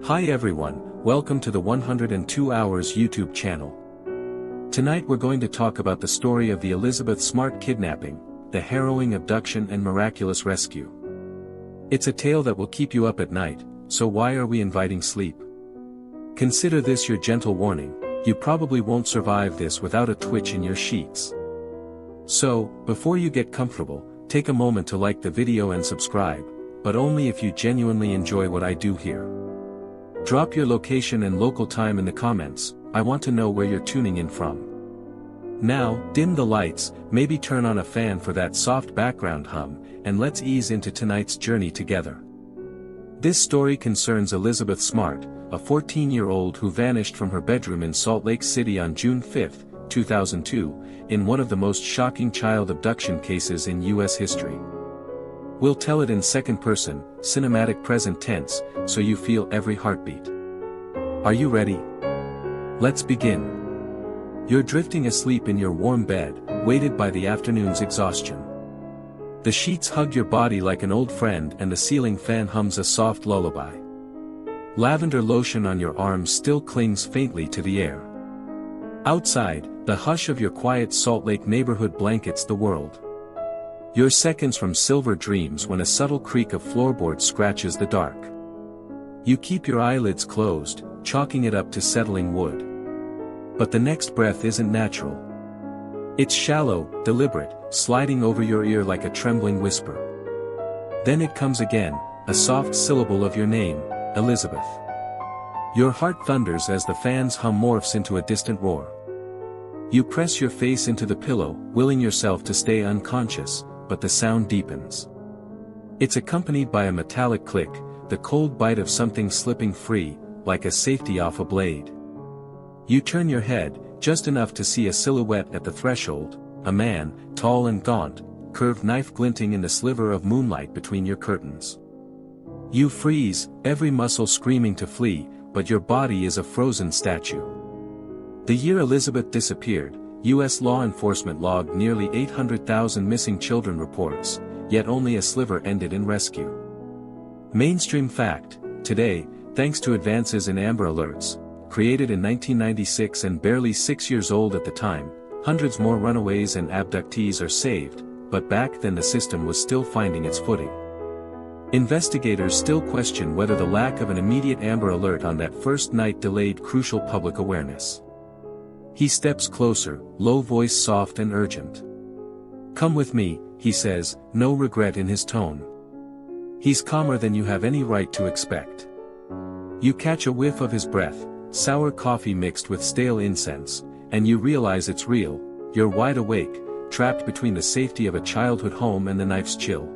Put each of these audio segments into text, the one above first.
Hi everyone, welcome to the 102 Hours YouTube channel. Tonight we're going to talk about the story of the Elizabeth Smart kidnapping, the harrowing abduction and miraculous rescue. It's a tale that will keep you up at night, so why are we inviting sleep? Consider this your gentle warning, you probably won't survive this without a twitch in your sheets. So, before you get comfortable, take a moment to like the video and subscribe, but only if you genuinely enjoy what I do here. Drop your location and local time in the comments, I want to know where you're tuning in from. Now, dim the lights, maybe turn on a fan for that soft background hum, and let's ease into tonight's journey together. This story concerns Elizabeth Smart, a 14-year-old who vanished from her bedroom in Salt Lake City on June 5, 2002, in one of the most shocking child abduction cases in U.S. history. We'll tell it in second person, cinematic present tense, so you feel every heartbeat. Are you ready? Let's begin. You're drifting asleep in your warm bed, weighted by the afternoon's exhaustion. The sheets hug your body like an old friend and the ceiling fan hums a soft lullaby. Lavender lotion on your arms still clings faintly to the air. Outside, the hush of your quiet Salt Lake neighborhood blankets the world. You're seconds from silver dreams when a subtle creak of floorboards scratches the dark. You keep your eyelids closed, chalking it up to settling wood. But the next breath isn't natural. It's shallow, deliberate, sliding over your ear like a trembling whisper. Then it comes again, a soft syllable of your name, Elizabeth. Your heart thunders as the fan's hum morphs into a distant roar. You press your face into the pillow, willing yourself to stay unconscious, but the sound deepens. It's accompanied by a metallic click, the cold bite of something slipping free, like a safety off a blade. You turn your head, just enough to see a silhouette at the threshold, a man, tall and gaunt, curved knife glinting in the sliver of moonlight between your curtains. You freeze, every muscle screaming to flee, but your body is a frozen statue. The year Elizabeth disappeared, U.S. law enforcement logged nearly 800,000 missing children reports, yet only a sliver ended in rescue. Mainstream fact, today, thanks to advances in Amber Alerts, created in 1996 and barely 6 years old at the time, hundreds more runaways and abductees are saved, but back then the system was still finding its footing. Investigators still question whether the lack of an immediate Amber Alert on that first night delayed crucial public awareness. He steps closer, low voice soft and urgent. "Come with me," he says, no regret in his tone. He's calmer than you have any right to expect. You catch a whiff of his breath, sour coffee mixed with stale incense, and you realize it's real. You're wide awake, trapped between the safety of a childhood home and the knife's chill.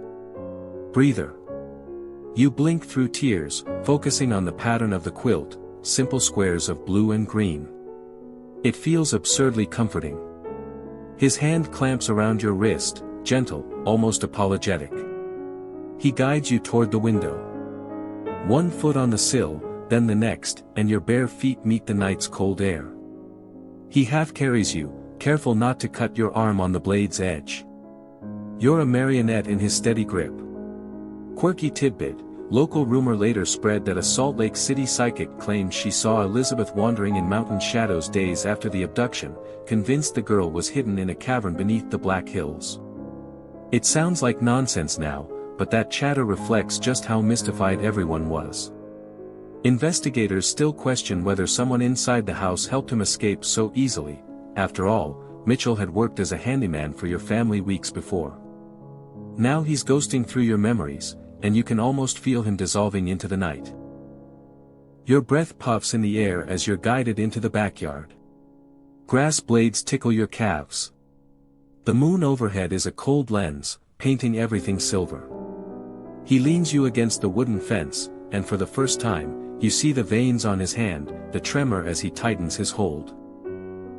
Breather. You blink through tears, focusing on the pattern of the quilt, simple squares of blue and green. It feels absurdly comforting. His hand clamps around your wrist, gentle, almost apologetic. He guides you toward the window. One foot on the sill, then the next, and your bare feet meet the night's cold air. He half carries you, careful not to cut your arm on the blade's edge. You're a marionette in his steady grip. Quirky tidbit. Local rumor later spread that a Salt Lake City psychic claimed she saw Elizabeth wandering in mountain shadows days after the abduction, convinced the girl was hidden in a cavern beneath the Black Hills. It sounds like nonsense now, but that chatter reflects just how mystified everyone was. Investigators still question whether someone inside the house helped him escape so easily. After all, Mitchell had worked as a handyman for your family weeks before. Now he's ghosting through your memories, and you can almost feel him dissolving into the night. Your breath puffs in the air as you're guided into the backyard. Grass blades tickle your calves. The moon overhead is a cold lens, painting everything silver. He leans you against the wooden fence, and for the first time, you see the veins on his hand, the tremor as he tightens his hold.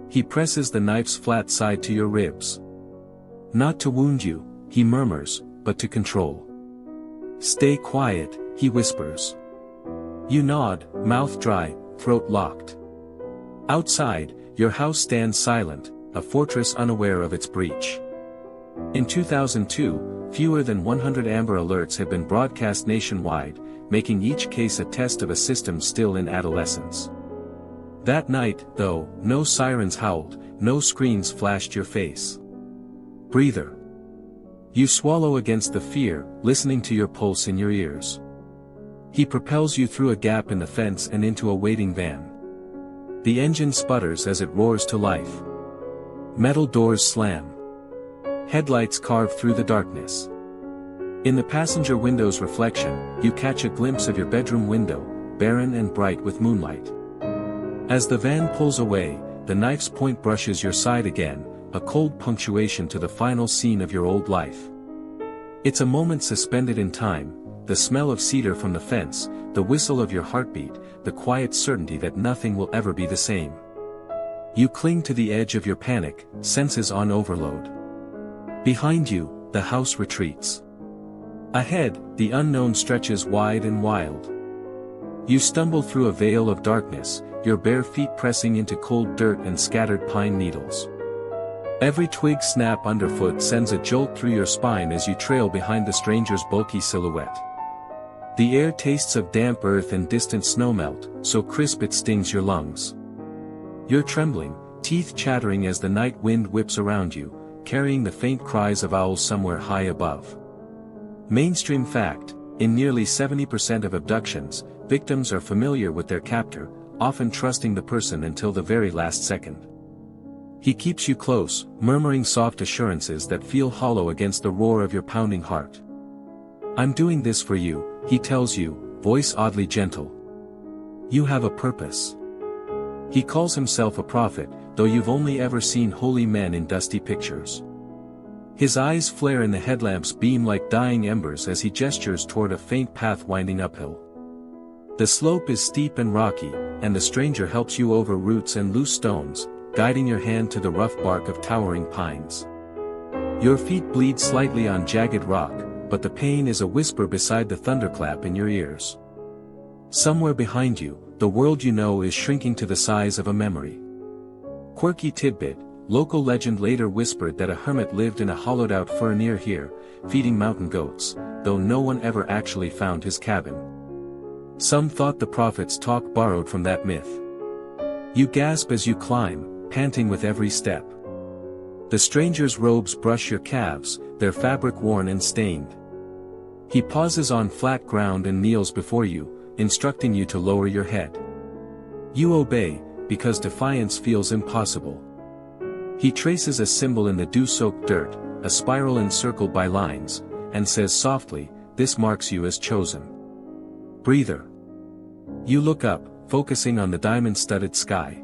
He presses the knife's flat side to your ribs. "Not to wound you," he murmurs, "but to control." "Stay quiet," he whispers. You nod, mouth dry, throat locked. Outside, your house stands silent, a fortress unaware of its breach. In 2002, fewer than 100 Amber Alerts had been broadcast nationwide, making each case a test of a system still in adolescence. That night, though, no sirens howled, no screens flashed your face. Breather. You swallow against the fear, listening to your pulse in your ears. He propels you through a gap in the fence and into a waiting van. The engine sputters as it roars to life. Metal doors slam. Headlights carve through the darkness. In the passenger window's reflection, you catch a glimpse of your bedroom window, barren and bright with moonlight. As the van pulls away, the knife's point brushes your side again, a cold punctuation to the final scene of your old life. It's a moment suspended in time, the smell of cedar from the fence, the whistle of your heartbeat, the quiet certainty that nothing will ever be the same. You cling to the edge of your panic, senses on overload. Behind you, the house retreats. Ahead, the unknown stretches wide and wild. You stumble through a veil of darkness, your bare feet pressing into cold dirt and scattered pine needles. Every twig snap underfoot sends a jolt through your spine as you trail behind the stranger's bulky silhouette. The air tastes of damp earth and distant snowmelt, so crisp it stings your lungs. You're trembling, teeth chattering as the night wind whips around you, carrying the faint cries of owls somewhere high above. Mainstream fact: in nearly 70% of abductions, victims are familiar with their captor, often trusting the person until the very last second. He keeps you close, murmuring soft assurances that feel hollow against the roar of your pounding heart. "I'm doing this for you," he tells you, voice oddly gentle. "You have a purpose." He calls himself a prophet, though you've only ever seen holy men in dusty pictures. His eyes flare in the headlamp's beam like dying embers as he gestures toward a faint path winding uphill. The slope is steep and rocky, and the stranger helps you over roots and loose stones, guiding your hand to the rough bark of towering pines. Your feet bleed slightly on jagged rock, but the pain is a whisper beside the thunderclap in your ears. Somewhere behind you, the world you know is shrinking to the size of a memory. Quirky tidbit: local legend later whispered that a hermit lived in a hollowed-out fir near here, feeding mountain goats, though no one ever actually found his cabin. Some thought the prophet's talk borrowed from that myth. You gasp as you climb, panting with every step. The stranger's robes brush your calves, their fabric worn and stained. He pauses on flat ground and kneels before you, instructing you to lower your head. You obey, because defiance feels impossible. He traces a symbol in the dew-soaked dirt, a spiral encircled by lines, and says softly, "This marks you as chosen." Breather. You look up, focusing on the diamond-studded sky.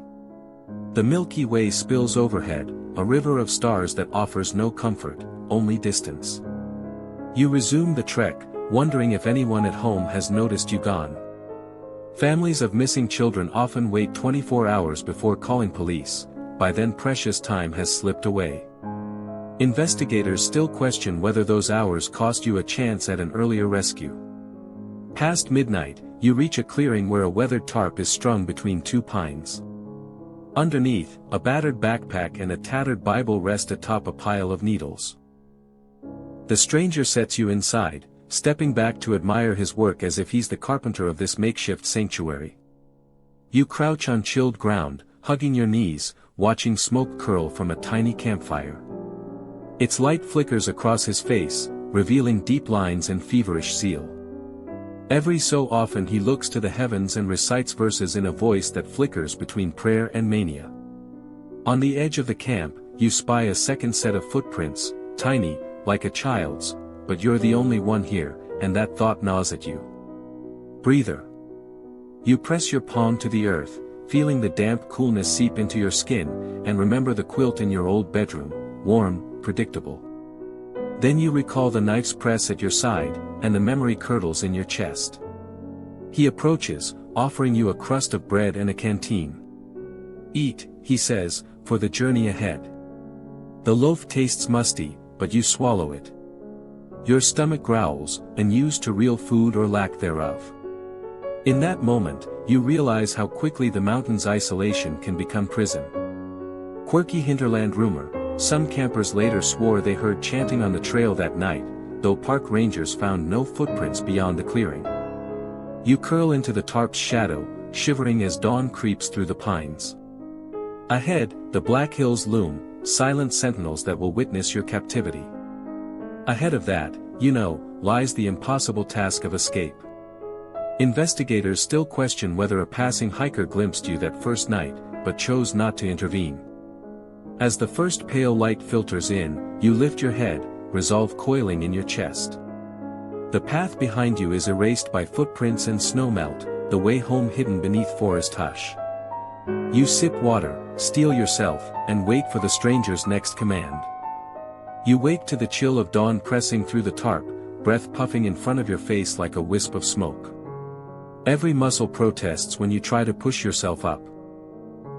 The Milky Way spills overhead, a river of stars that offers no comfort, only distance. You resume the trek, wondering if anyone at home has noticed you gone. Families of missing children often wait 24 hours before calling police. By then precious time has slipped away. Investigators still question whether those hours cost you a chance at an earlier rescue. Past midnight, you reach a clearing where a weathered tarp is strung between two pines. Underneath, a battered backpack and a tattered Bible rest atop a pile of needles. The stranger sets you inside, stepping back to admire his work as if he's the carpenter of this makeshift sanctuary. You crouch on chilled ground, hugging your knees, watching smoke curl from a tiny campfire. Its light flickers across his face, revealing deep lines and feverish zeal. Every so often he looks to the heavens and recites verses in a voice that flickers between prayer and mania. On the edge of the camp, you spy a second set of footprints, tiny, like a child's, but you're the only one here, and that thought gnaws at you. Breather. You press your palm to the earth, feeling the damp coolness seep into your skin, and remember the quilt in your old bedroom, warm, predictable. Then you recall the knife's press at your side, and the memory curdles in your chest. He approaches, offering you a crust of bread and a canteen. "Eat," he says, "for the journey ahead." The loaf tastes musty, but you swallow it. Your stomach growls, unused to real food or lack thereof. In that moment, you realize how quickly the mountain's isolation can become prison. Quirky hinterland rumor: some campers later swore they heard chanting on the trail that night, though park rangers found no footprints beyond the clearing. You curl into the tarp's shadow, shivering as dawn creeps through the pines. Ahead, the black hills loom, silent sentinels that will witness your captivity. Ahead of that, lies the impossible task of escape. Investigators still question whether a passing hiker glimpsed you that first night, but chose not to intervene. As the first pale light filters in, you lift your head, resolve coiling in your chest. The path behind you is erased by footprints and snowmelt, the way home hidden beneath forest hush. You sip water, steel yourself, and wait for the stranger's next command. You wake to the chill of dawn pressing through the tarp, breath puffing in front of your face like a wisp of smoke. Every muscle protests when you try to push yourself up.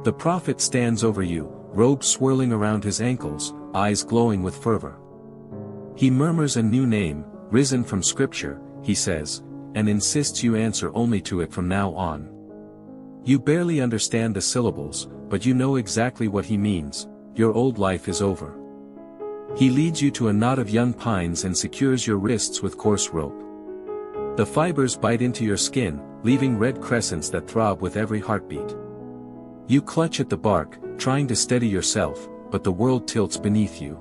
The prophet stands over you, robe swirling around his ankles, eyes glowing with fervor. He murmurs a new name, risen from scripture, he says, and insists you answer only to it from now on. You barely understand the syllables, but you know exactly what he means: your old life is over. He leads you to a knot of young pines and secures your wrists with coarse rope. The fibers bite into your skin, leaving red crescents that throb with every heartbeat. You clutch at the bark, trying to steady yourself, but the world tilts beneath you.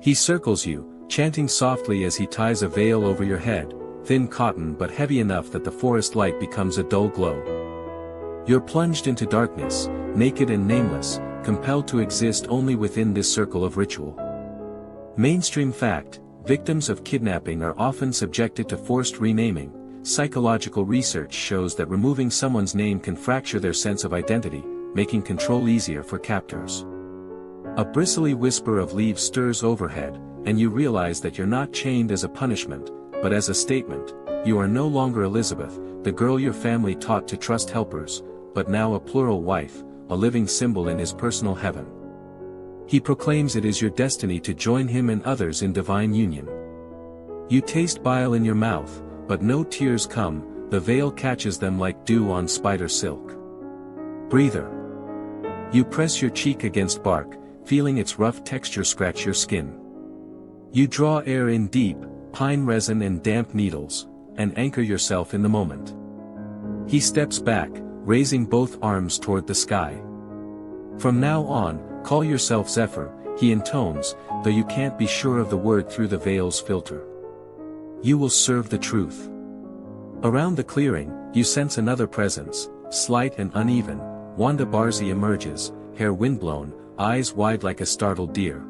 He circles you, chanting softly as he ties a veil over your head, thin cotton but heavy enough that the forest light becomes a dull glow. You're plunged into darkness, naked and nameless, compelled to exist only within this circle of ritual. Mainstream fact: victims of kidnapping are often subjected to forced renaming. Psychological research shows that removing someone's name can fracture their sense of identity, making control easier for captors. A bristly whisper of leaves stirs overhead, and you realize that you're not chained as a punishment, but as a statement. You are no longer Elizabeth, the girl your family taught to trust helpers, but now a plural wife, a living symbol in his personal heaven. He proclaims it is your destiny to join him and others in divine union. You taste bile in your mouth, but no tears come, the veil catches them like dew on spider silk. Breather. You press your cheek against bark, feeling its rough texture scratch your skin. You draw air in deep, pine resin and damp needles, and anchor yourself in the moment. He steps back, raising both arms toward the sky. From now on, call yourself Zephyr, he intones, though you can't be sure of the word through the veil's filter. You will serve the truth. Around the clearing, you sense another presence, slight and uneven. Wanda Barzi emerges, hair windblown, eyes wide like a startled deer.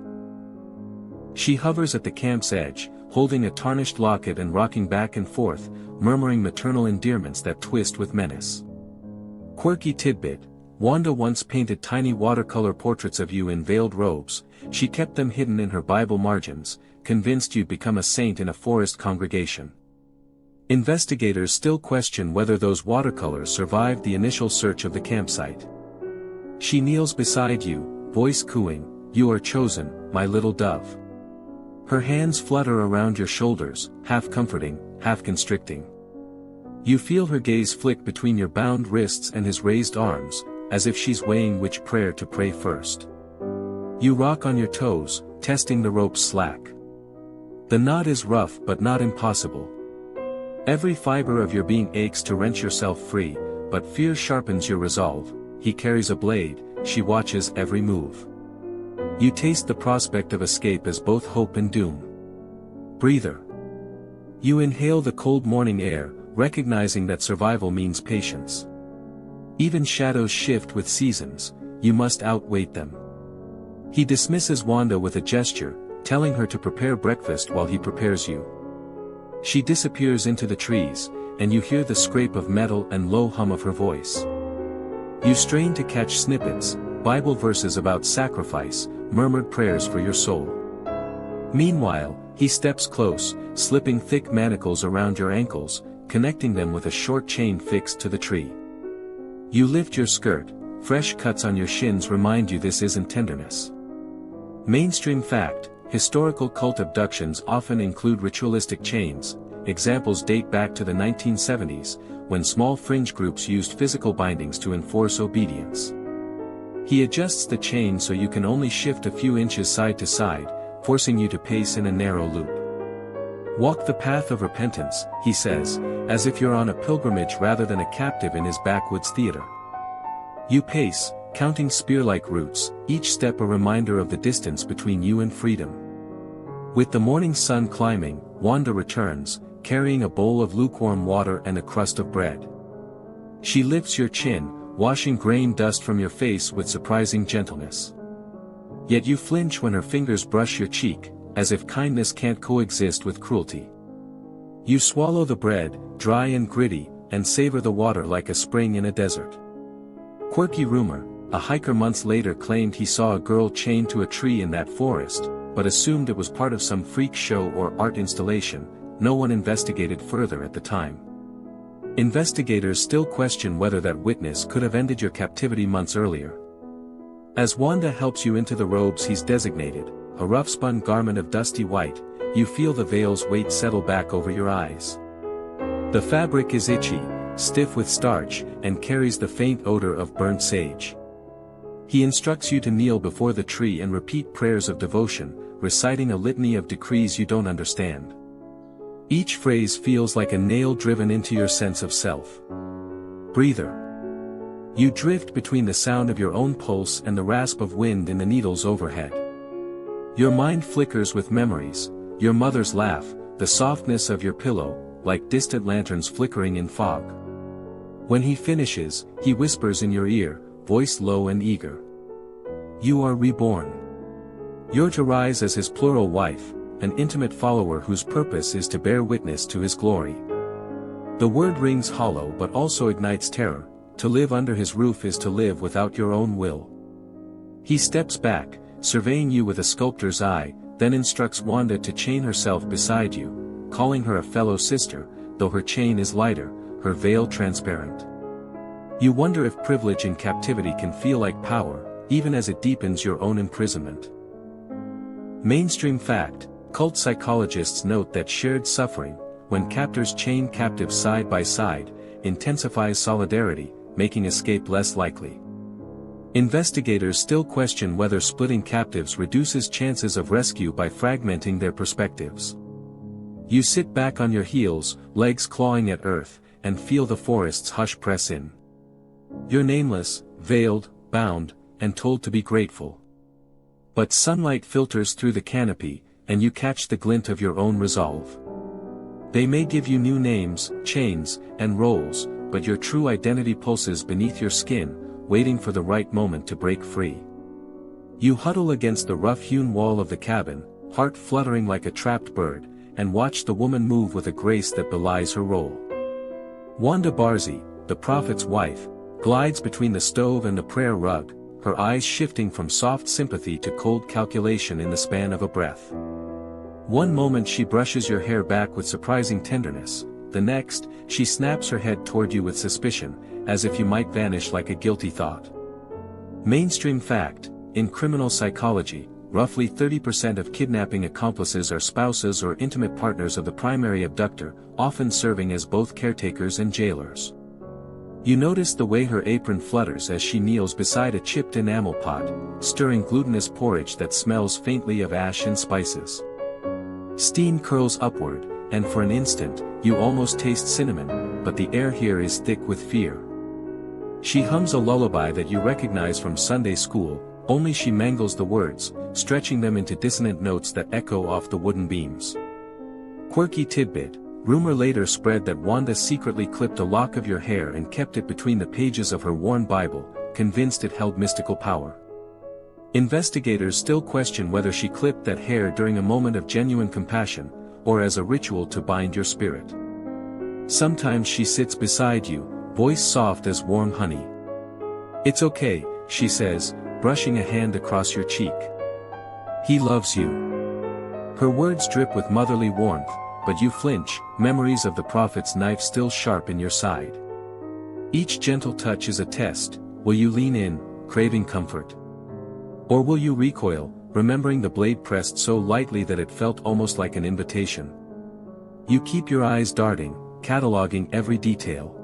She hovers at the camp's edge, holding a tarnished locket and rocking back and forth, murmuring maternal endearments that twist with menace. Quirky tidbit: Wanda once painted tiny watercolor portraits of you in veiled robes. She kept them hidden in her Bible margins, convinced you'd become a saint in a forest congregation. Investigators still question whether those watercolors survived the initial search of the campsite. She kneels beside you, voice cooing, "You are chosen, my little dove." Her hands flutter around your shoulders, half comforting, half constricting. You feel her gaze flick between your bound wrists and his raised arms, as if she's weighing which prayer to pray first. You rock on your toes, testing the rope's slack. The knot is rough but not impossible. Every fiber of your being aches to wrench yourself free, but fear sharpens your resolve. He carries a blade, she watches every move. You taste the prospect of escape as both hope and doom. Breather. You inhale the cold morning air, recognizing that survival means patience. Even shadows shift with seasons, you must outwait them. He dismisses Wanda with a gesture, telling her to prepare breakfast while he prepares you. She disappears into the trees, and you hear the scrape of metal and low hum of her voice. You strain to catch snippets, Bible verses about sacrifice, murmured prayers for your soul. Meanwhile, he steps close, slipping thick manacles around your ankles, connecting them with a short chain fixed to the tree. You lift your skirt, fresh cuts on your shins remind you this isn't tenderness. Mainstream fact: historical cult abductions often include ritualistic chains. Examples date back to the 1970s, when small fringe groups used physical bindings to enforce obedience. He adjusts the chain so you can only shift a few inches side to side, forcing you to pace in a narrow loop. Walk the path of repentance, he says, as if you're on a pilgrimage rather than a captive in his backwoods theater. You pace, counting spear-like roots, each step a reminder of the distance between you and freedom. With the morning sun climbing, Wanda returns, carrying a bowl of lukewarm water and a crust of bread. She lifts your chin, washing grain dust from your face with surprising gentleness. Yet you flinch when her fingers brush your cheek, as if kindness can't coexist with cruelty. You swallow the bread, dry and gritty, and savor the water like a spring in a desert. Quirky rumor, a hiker months later claimed he saw a girl chained to a tree in that forest, but assumed it was part of some freak show or art installation. No one investigated further at the time. Investigators still question whether that witness could have ended your captivity months earlier. As Wanda helps you into the robes he's designated, a rough-spun garment of dusty white, you feel the veil's weight settle back over your eyes. The fabric is itchy, stiff with starch, and carries the faint odor of burnt sage. He instructs you to kneel before the tree and repeat prayers of devotion, reciting a litany of decrees you don't understand. Each phrase feels like a nail driven into your sense of self. Breather. You drift between the sound of your own pulse and the rasp of wind in the needles overhead. Your mind flickers with memories, your mother's laugh, the softness of your pillow, like distant lanterns flickering in fog. When he finishes, he whispers in your ear, voice low and eager. You are reborn. You're to rise as his plural wife, an intimate follower whose purpose is to bear witness to his glory. The word rings hollow but also ignites terror. To live under his roof is to live without your own will. He steps back, surveying you with a sculptor's eye, then instructs Wanda to chain herself beside you, calling her a fellow sister, though her chain is lighter, her veil transparent. You wonder if privilege in captivity can feel like power, even as it deepens your own imprisonment. Mainstream fact: cult psychologists note that shared suffering, when captors chain captives side by side, intensifies solidarity, making escape less likely. Investigators still question whether splitting captives reduces chances of rescue by fragmenting their perspectives. You sit back on your heels, legs clawing at earth, and feel the forest's hush press in. You're nameless, veiled, bound, and told to be grateful. But sunlight filters through the canopy, and you catch the glint of your own resolve. They may give you new names, chains, and roles, but your true identity pulses beneath your skin, waiting for the right moment to break free. You huddle against the rough-hewn wall of the cabin, heart fluttering like a trapped bird, and watch the woman move with a grace that belies her role. Wanda Barzi, the prophet's wife, glides between the stove and the prayer rug, her eyes shifting from soft sympathy to cold calculation in the span of a breath. One moment she brushes your hair back with surprising tenderness, the next, she snaps her head toward you with suspicion, as if you might vanish like a guilty thought. Mainstream fact: in criminal psychology, roughly 30% of kidnapping accomplices are spouses or intimate partners of the primary abductor, often serving as both caretakers and jailers. You notice the way her apron flutters as she kneels beside a chipped enamel pot, stirring glutinous porridge that smells faintly of ash and spices. Steam curls upward, and for an instant, you almost taste cinnamon, but the air here is thick with fear. She hums a lullaby that you recognize from Sunday school, only she mangles the words, stretching them into dissonant notes that echo off the wooden beams. Quirky tidbit: rumor later spread that Wanda secretly clipped a lock of your hair and kept it between the pages of her worn Bible, convinced it held mystical power. Investigators still question whether she clipped that hair during a moment of genuine compassion, or as a ritual to bind your spirit. Sometimes she sits beside you, voice soft as warm honey. It's okay, she says, brushing a hand across your cheek. He loves you. Her words drip with motherly warmth, but you flinch, memories of the prophet's knife still sharp in your side. Each gentle touch is a test: will you lean in, craving comfort? Or will you recoil, remembering the blade pressed so lightly that it felt almost like an invitation? You keep your eyes darting, cataloging every detail.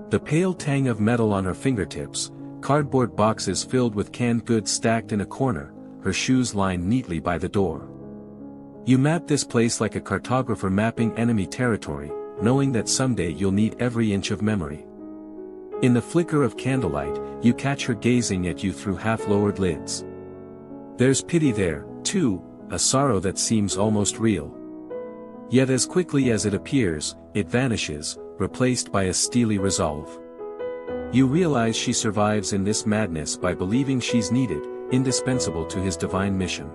The pale tang of metal on her fingertips, cardboard boxes filled with canned goods stacked in a corner, her shoes lined neatly by the door. You map this place like a cartographer mapping enemy territory, knowing that someday you'll need every inch of memory. In the flicker of candlelight, you catch her gazing at you through half-lowered lids. There's pity there, too, a sorrow that seems almost real. Yet as quickly as it appears, it vanishes, replaced by a steely resolve. You realize she survives in this madness by believing she's needed, indispensable to his divine mission.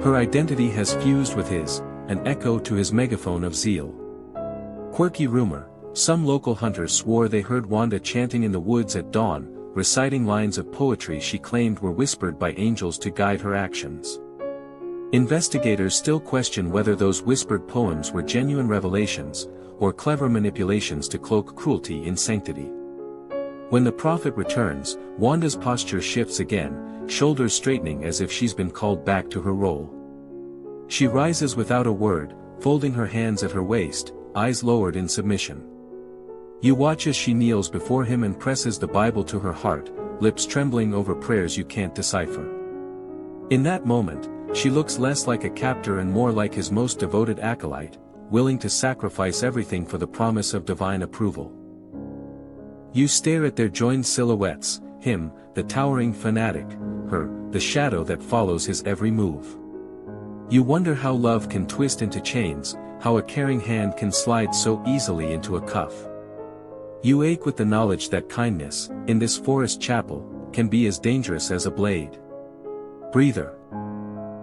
Her identity has fused with his, an echo to his megaphone of zeal. Quirky rumor, some local hunters swore they heard Wanda chanting in the woods at dawn, reciting lines of poetry she claimed were whispered by angels to guide her actions. Investigators still question whether those whispered poems were genuine revelations, or clever manipulations to cloak cruelty in sanctity. When the prophet returns, Wanda's posture shifts again, shoulders straightening as if she's been called back to her role. She rises without a word, folding her hands at her waist, eyes lowered in submission. You watch as she kneels before him and presses the Bible to her heart, lips trembling over prayers you can't decipher. In that moment, she looks less like a captor and more like his most devoted acolyte, willing to sacrifice everything for the promise of divine approval. You stare at their joined silhouettes, him, the towering fanatic, her, the shadow that follows his every move. You wonder how love can twist into chains, how a caring hand can slide so easily into a cuff. You ache with the knowledge that kindness, in this forest chapel, can be as dangerous as a blade. Breather.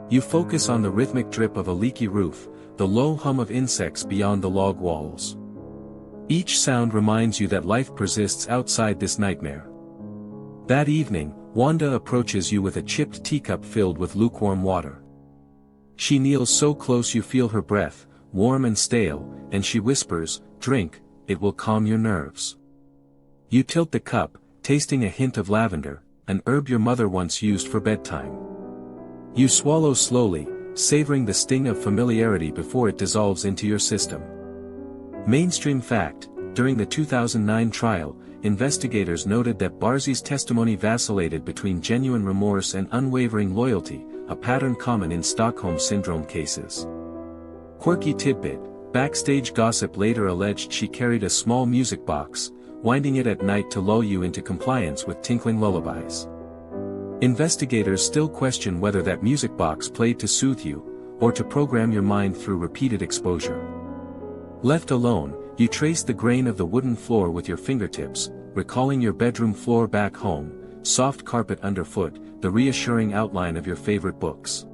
You focus on the rhythmic drip of a leaky roof, the low hum of insects beyond the log walls. Each sound reminds you that life persists outside this nightmare. That evening, Wanda approaches you with a chipped teacup filled with lukewarm water. She kneels so close you feel her breath, warm and stale, and she whispers, "Drink, it will calm your nerves." You tilt the cup, tasting a hint of lavender, an herb your mother once used for bedtime. You swallow slowly, savoring the sting of familiarity before it dissolves into your system. Mainstream fact: during the 2009 trial, investigators noted that Barzi's testimony vacillated between genuine remorse and unwavering loyalty, a pattern common in Stockholm Syndrome cases. Quirky tidbit: backstage gossip later alleged she carried a small music box, winding it at night to lull you into compliance with tinkling lullabies. Investigators still question whether that music box played to soothe you, or to program your mind through repeated exposure. Left alone, you trace the grain of the wooden floor with your fingertips, recalling your bedroom floor back home, soft carpet underfoot, the reassuring outline of your favorite books.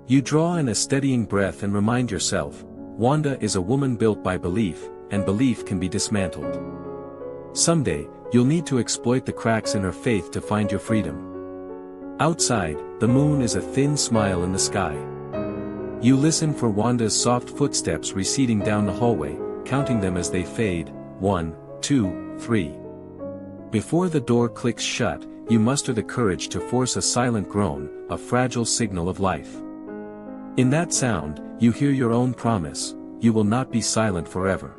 You draw in a steadying breath and remind yourself, Wanda is a woman built by belief, and belief can be dismantled. Someday, you'll need to exploit the cracks in her faith to find your freedom. Outside, the moon is a thin smile in the sky. You listen for Wanda's soft footsteps receding down the hallway, counting them as they fade, 1, 2, 3. Before the door clicks shut, you muster the courage to force a silent groan, a fragile signal of life. In that sound, you hear your own promise: you will not be silent forever.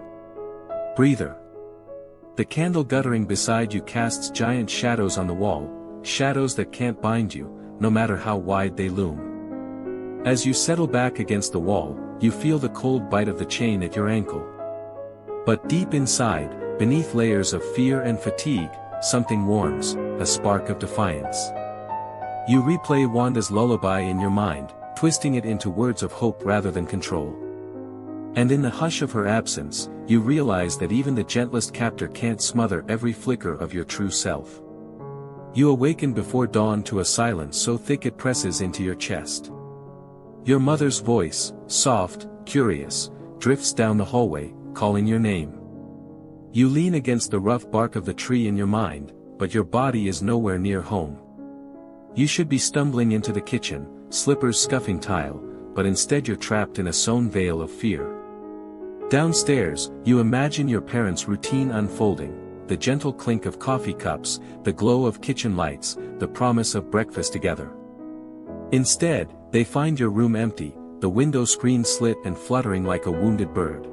Breather. The candle guttering beside you casts giant shadows on the wall, shadows that can't bind you, no matter how wide they loom. As you settle back against the wall, you feel the cold bite of the chain at your ankle. But deep inside, beneath layers of fear and fatigue, something warms, a spark of defiance. You replay Wanda's lullaby in your mind, twisting it into words of hope rather than control. And in the hush of her absence, you realize that even the gentlest captor can't smother every flicker of your true self. You awaken before dawn to a silence so thick it presses into your chest. Your mother's voice, soft, curious, drifts down the hallway, calling your name. You lean against the rough bark of the tree in your mind, but your body is nowhere near home. You should be stumbling into the kitchen, slippers scuffing tile, but instead you're trapped in a sewn veil of fear. Downstairs, you imagine your parents' routine unfolding, the gentle clink of coffee cups, the glow of kitchen lights, the promise of breakfast together. Instead, they find your room empty, the window screen slit and fluttering like a wounded bird.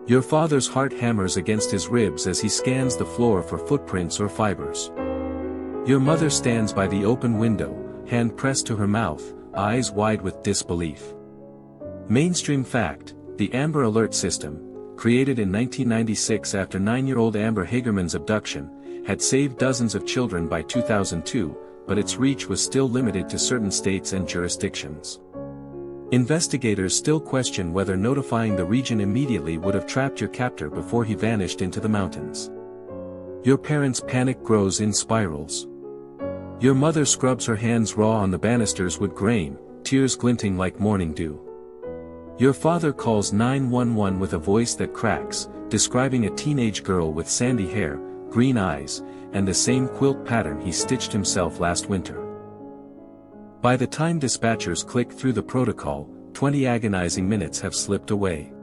Your father's heart hammers against his ribs as he scans the floor for footprints or fibers. Your mother stands by the open window, hand pressed to her mouth, eyes wide with disbelief. Mainstream fact: the Amber Alert system, created in 1996 after 9-year-old Amber Hagerman's abduction, had saved dozens of children by 2002, but its reach was still limited to certain states and jurisdictions. Investigators still question whether notifying the region immediately would have trapped your captor before he vanished into the mountains. Your parents' panic grows in spirals. Your mother scrubs her hands raw on the banisters with grain, tears glinting like morning dew. Your father calls 911 with a voice that cracks, describing a teenage girl with sandy hair, green eyes, and the same quilt pattern he stitched himself last winter. By the time dispatchers click through the protocol, 20 agonizing minutes have slipped away.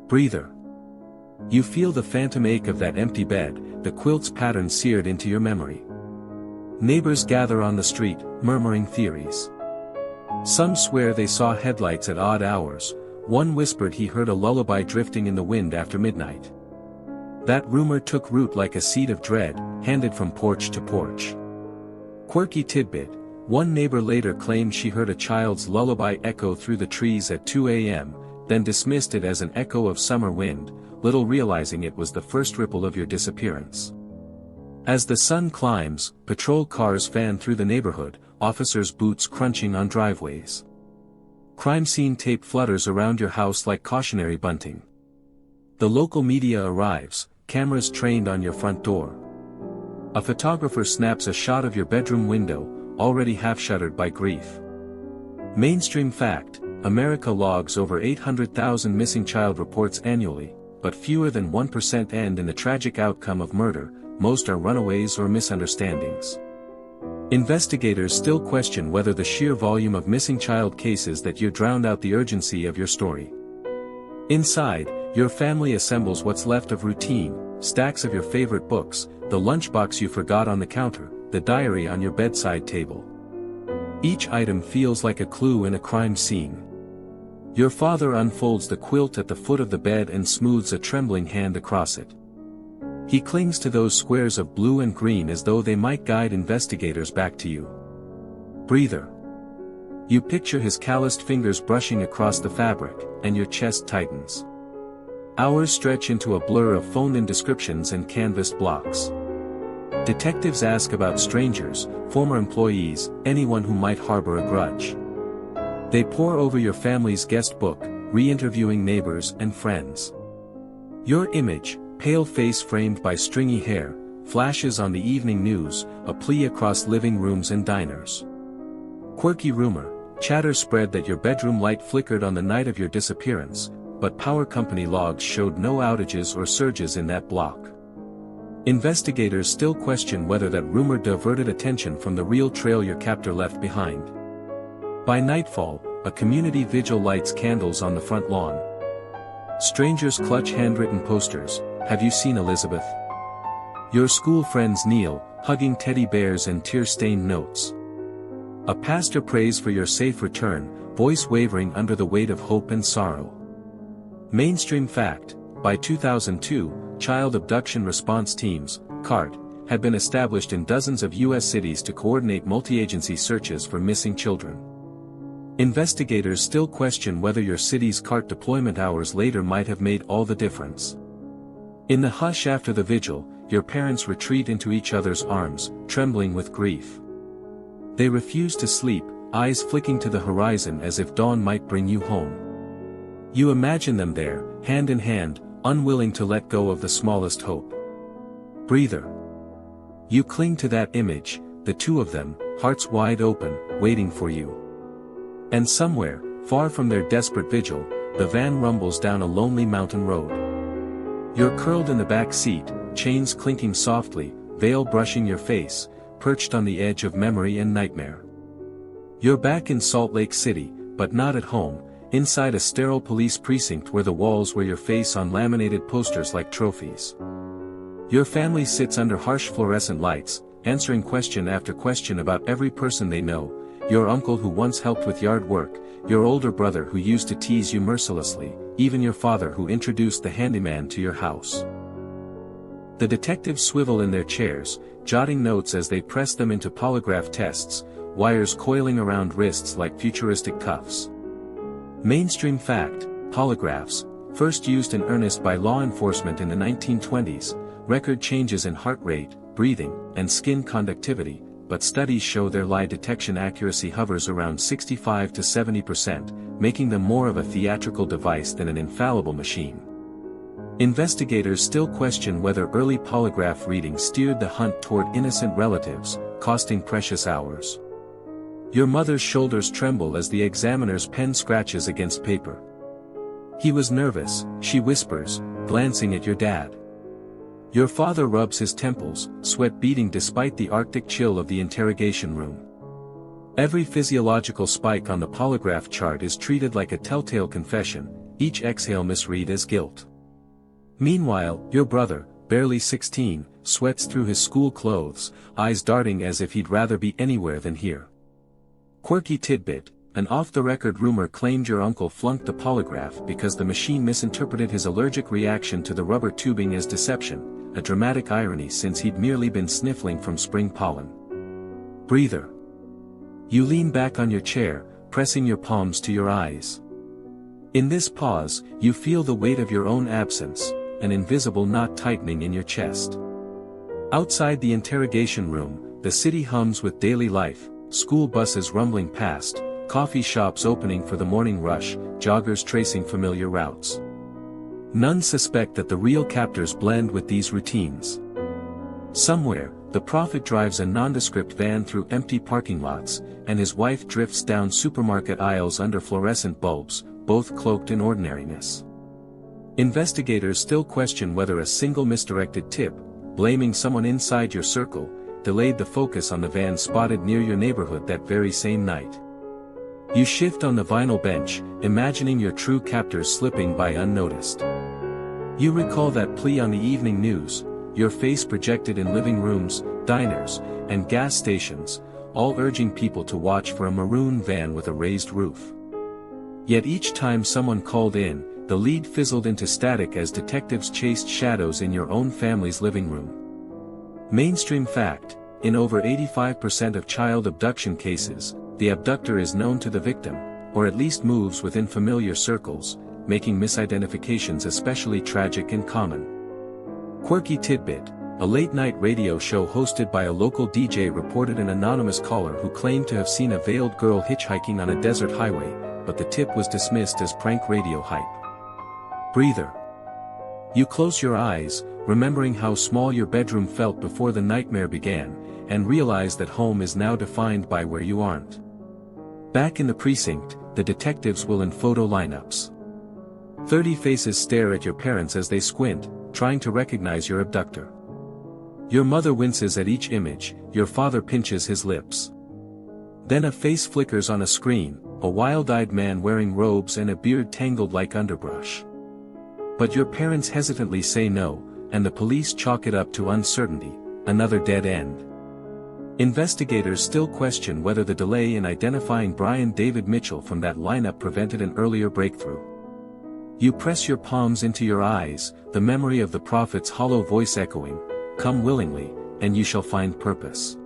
Breather. You feel the phantom ache of that empty bed, the quilt's pattern seared into your memory. Neighbors gather on the street, murmuring theories. Some swear they saw headlights at odd hours, one whispered he heard a lullaby drifting in the wind after midnight. That rumor took root like a seed of dread, handed from porch to porch. Quirky tidbit: one neighbor later claimed she heard a child's lullaby echo through the trees at 2 a.m., then dismissed it as an echo of summer wind, little realizing it was the first ripple of your disappearance. As the sun climbs, patrol cars fan through the neighborhood, officers' boots crunching on driveways. Crime scene tape flutters around your house like cautionary bunting. The local media arrives, cameras trained on your front door. A photographer snaps a shot of your bedroom window, already half-shuttered by grief. Mainstream fact: America logs over 800,000 missing child reports annually, but fewer than 1% end in the tragic outcome of murder, most are runaways or misunderstandings. Investigators still question whether the sheer volume of missing child cases that year drowned out the urgency of your story. Inside, your family assembles what's left of routine: stacks of your favorite books, the lunchbox you forgot on the counter, the diary on your bedside table. Each item feels like a clue in a crime scene. Your father unfolds the quilt at the foot of the bed and smooths a trembling hand across it. He clings to those squares of blue and green as though they might guide investigators back to you. Breather. You picture his calloused fingers brushing across the fabric, and your chest tightens. Hours stretch into a blur of phoned-in descriptions and canvassed blocks. Detectives ask about strangers, former employees, anyone who might harbor a grudge. They pore over your family's guest book, re-interviewing neighbors and friends. Your image, pale face framed by stringy hair, flashes on the evening news, a plea across living rooms and diners. Quirky rumor: chatter spread that your bedroom light flickered on the night of your disappearance, but power company logs showed no outages or surges in that block. Investigators still question whether that rumor diverted attention from the real trail your captor left behind. By nightfall, a community vigil lights candles on the front lawn. Strangers clutch handwritten posters: "Have you seen Elizabeth?" Your school friends kneel, hugging teddy bears and tear-stained notes. A pastor prays for your safe return, voice wavering under the weight of hope and sorrow. Mainstream fact: by 2002, child abduction response teams, CART, had been established in dozens of U.S. cities to coordinate multi-agency searches for missing children. Investigators still question whether your city's CART deployment hours later might have made all the difference. In the hush after the vigil, your parents retreat into each other's arms, trembling with grief. They refuse to sleep, eyes flicking to the horizon as if dawn might bring you home. You imagine them there, hand in hand, unwilling to let go of the smallest hope. Breather. You cling to that image, the two of them, hearts wide open, waiting for you. And somewhere, far from their desperate vigil, the van rumbles down a lonely mountain road. You're curled in the back seat, chains clinking softly, veil brushing your face, perched on the edge of memory and nightmare. You're back in Salt Lake City, but not at home, inside a sterile police precinct where the walls wear your face on laminated posters like trophies. Your family sits under harsh fluorescent lights, answering question after question about every person they know: your uncle who once helped with yard work, your older brother who used to tease you mercilessly, even your father who introduced the handyman to your house. The detectives swivel in their chairs, jotting notes as they press them into polygraph tests, wires coiling around wrists like futuristic cuffs. Mainstream fact: polygraphs, first used in earnest by law enforcement in the 1920s, record changes in heart rate, breathing, and skin conductivity, but studies show their lie detection accuracy hovers around 65 to 70%, making them more of a theatrical device than an infallible machine. Investigators still question whether early polygraph readings steered the hunt toward innocent relatives, costing precious hours. Your mother's shoulders tremble as the examiner's pen scratches against paper. He was nervous, she whispers, glancing at your dad. Your father rubs his temples, sweat beading despite the arctic chill of the interrogation room. Every physiological spike on the polygraph chart is treated like a telltale confession, each exhale misread as guilt. Meanwhile, your brother, barely 16, sweats through his school clothes, eyes darting as if he'd rather be anywhere than here. Quirky tidbit: an off-the-record rumor claimed your uncle flunked the polygraph because the machine misinterpreted his allergic reaction to the rubber tubing as deception, a dramatic irony since he'd merely been sniffling from spring pollen. Breather. You lean back on your chair, pressing your palms to your eyes. In this pause, you feel the weight of your own absence, an invisible knot tightening in your chest. Outside the interrogation room, the city hums with daily life, school buses rumbling past, coffee shops opening for the morning rush, joggers tracing familiar routes. None suspect that the real captors blend with these routines. Somewhere, the prophet drives a nondescript van through empty parking lots, and his wife drifts down supermarket aisles under fluorescent bulbs, both cloaked in ordinariness. Investigators still question whether a single misdirected tip, blaming someone inside your circle, delayed the focus on the van spotted near your neighborhood that very same night. You shift on the vinyl bench, imagining your true captors slipping by unnoticed. You recall that plea on the evening news, your face projected in living rooms, diners, and gas stations, all urging people to watch for a maroon van with a raised roof. Yet each time someone called in, the lead fizzled into static as detectives chased shadows in your own family's living room. Mainstream fact: in over 85% of child abduction cases, the abductor is known to the victim, or at least moves within familiar circles, making misidentifications especially tragic and common. Quirky tidbit: a late-night radio show hosted by a local DJ reported an anonymous caller who claimed to have seen a veiled girl hitchhiking on a desert highway, but the tip was dismissed as prank radio hype. Breather. You close your eyes, remembering how small your bedroom felt before the nightmare began, and realize that home is now defined by where you aren't. Back in the precinct, the detectives will in photo lineups. 30 faces stare at your parents as they squint, trying to recognize your abductor. Your mother winces at each image, your father pinches his lips. Then a face flickers on a screen, a wild-eyed man wearing robes and a beard tangled like underbrush. But your parents hesitantly say no, and the police chalk it up to uncertainty, another dead end. Investigators still question whether the delay in identifying Brian David Mitchell from that lineup prevented an earlier breakthrough. You press your palms into your eyes, the memory of the prophet's hollow voice echoing, "Come willingly, and you shall find purpose."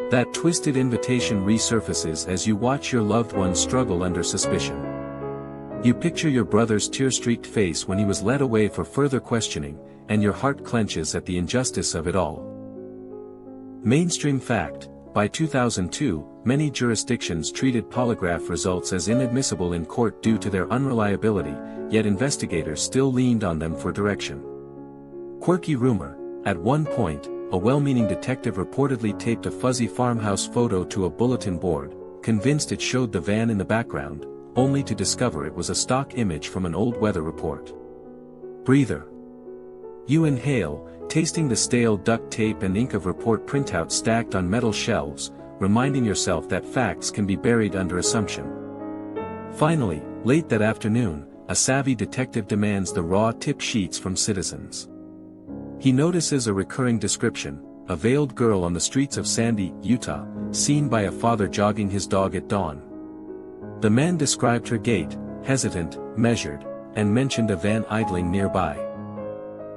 That twisted invitation resurfaces as you watch your loved one struggle under suspicion. You picture your brother's tear-streaked face when he was led away for further questioning, and your heart clenches at the injustice of it all. Mainstream fact: by 2002, many jurisdictions treated polygraph results as inadmissible in court due to their unreliability, yet investigators still leaned on them for direction. Quirky rumor: at one point, a well-meaning detective reportedly taped a fuzzy farmhouse photo to a bulletin board, convinced it showed the van in the background, only to discover it was a stock image from an old weather report. Breather. You inhale, tasting the stale duct tape and ink of report printouts stacked on metal shelves, reminding yourself that facts can be buried under assumption. Finally, late that afternoon, a savvy detective demands the raw tip sheets from citizens. He notices a recurring description: a veiled girl on the streets of Sandy, Utah, seen by a father jogging his dog at dawn. The man described her gait, hesitant, measured, and mentioned a van idling nearby.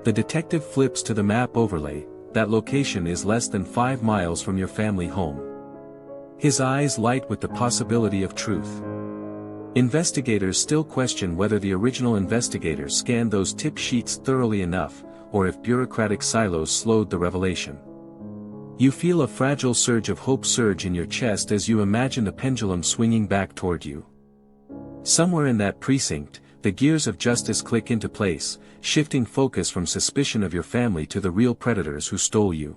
The detective flips to the map overlay. That location is less than 5 miles from your family home. His eyes light with the possibility of truth. Investigators still question whether the original investigators scanned those tip sheets thoroughly enough, or if bureaucratic silos slowed the revelation. You feel a fragile surge of hope surge in your chest as you imagine the pendulum swinging back toward you. Somewhere in that precinct, the gears of justice click into place, shifting focus from suspicion of your family to the real predators who stole you.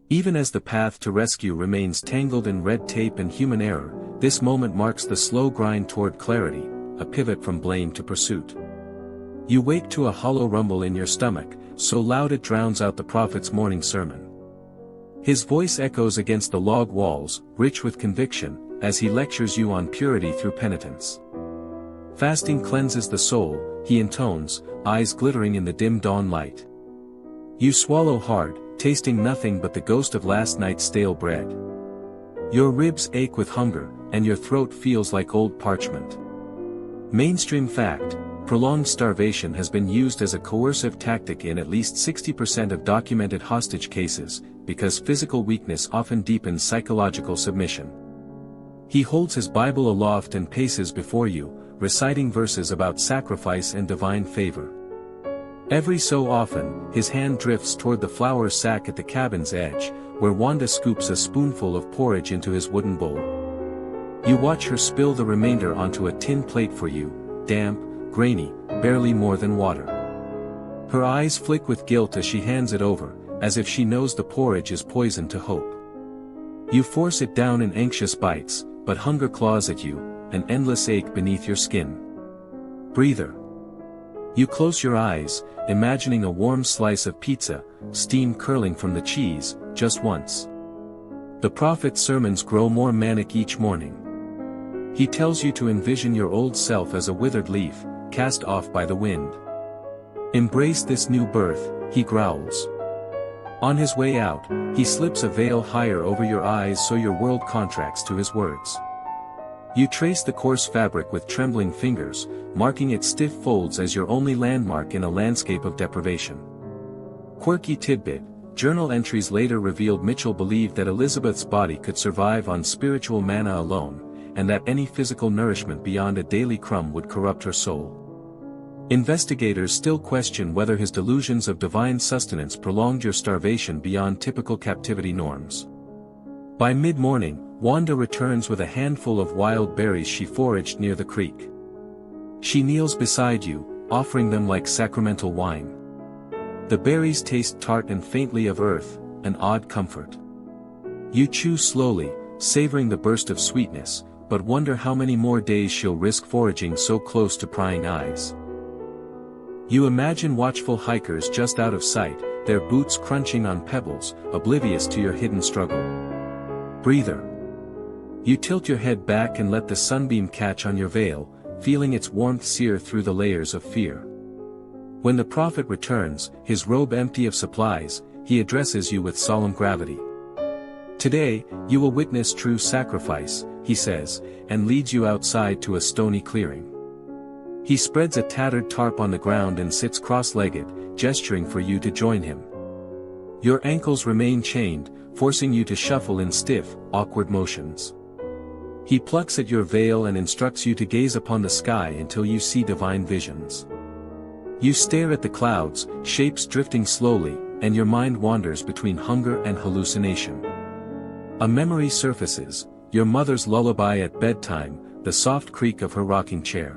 Even as the path to rescue remains tangled in red tape and human error, this moment marks the slow grind toward clarity, a pivot from blame to pursuit. You wake to a hollow rumble in your stomach, so loud it drowns out the prophet's morning sermon. His voice echoes against the log walls, rich with conviction, as he lectures you on purity through penitence. Fasting cleanses the soul, he intones, eyes glittering in the dim dawn light. You swallow hard, tasting nothing but the ghost of last night's stale bread. Your ribs ache with hunger, and your throat feels like old parchment. Mainstream fact: prolonged starvation has been used as a coercive tactic in at least 60% of documented hostage cases, because physical weakness often deepens psychological submission. He holds his Bible aloft and paces before you, reciting verses about sacrifice and divine favor. Every so often, his hand drifts toward the flour sack at the cabin's edge, where Wanda scoops a spoonful of porridge into his wooden bowl. You watch her spill the remainder onto a tin plate for you, damp, grainy, barely more than water. Her eyes flick with guilt as she hands it over, as if she knows the porridge is poison to hope. You force it down in anxious bites, but hunger claws at you, an endless ache beneath your skin. Breather. You close your eyes, imagining a warm slice of pizza, steam curling from the cheese, just once. The prophet's sermons grow more manic each morning. He tells you to envision your old self as a withered leaf, cast off by the wind. Embrace this new birth, he growls. On his way out, he slips a veil higher over your eyes so your world contracts to his words. You trace the coarse fabric with trembling fingers, marking its stiff folds as your only landmark in a landscape of deprivation. Quirky tidbit: journal entries later revealed Mitchell believed that Elizabeth's body could survive on spiritual manna alone, and that any physical nourishment beyond a daily crumb would corrupt her soul. Investigators still question whether his delusions of divine sustenance prolonged your starvation beyond typical captivity norms. By mid-morning, Wanda returns with a handful of wild berries she foraged near the creek. She kneels beside you, offering them like sacramental wine. The berries taste tart and faintly of earth, an odd comfort. You chew slowly, savoring the burst of sweetness, but wonder how many more days she'll risk foraging so close to prying eyes. You imagine watchful hikers just out of sight, their boots crunching on pebbles, oblivious to your hidden struggle. Breather. You tilt your head back and let the sunbeam catch on your veil, feeling its warmth sear through the layers of fear. When the prophet returns, his robe empty of supplies, he addresses you with solemn gravity. Today, you will witness true sacrifice, he says, and leads you outside to a stony clearing. He spreads a tattered tarp on the ground and sits cross-legged, gesturing for you to join him. Your ankles remain chained, forcing you to shuffle in stiff, awkward motions. He plucks at your veil and instructs you to gaze upon the sky until you see divine visions. You stare at the clouds, shapes drifting slowly, and your mind wanders between hunger and hallucination. A memory surfaces, your mother's lullaby at bedtime, the soft creak of her rocking chair.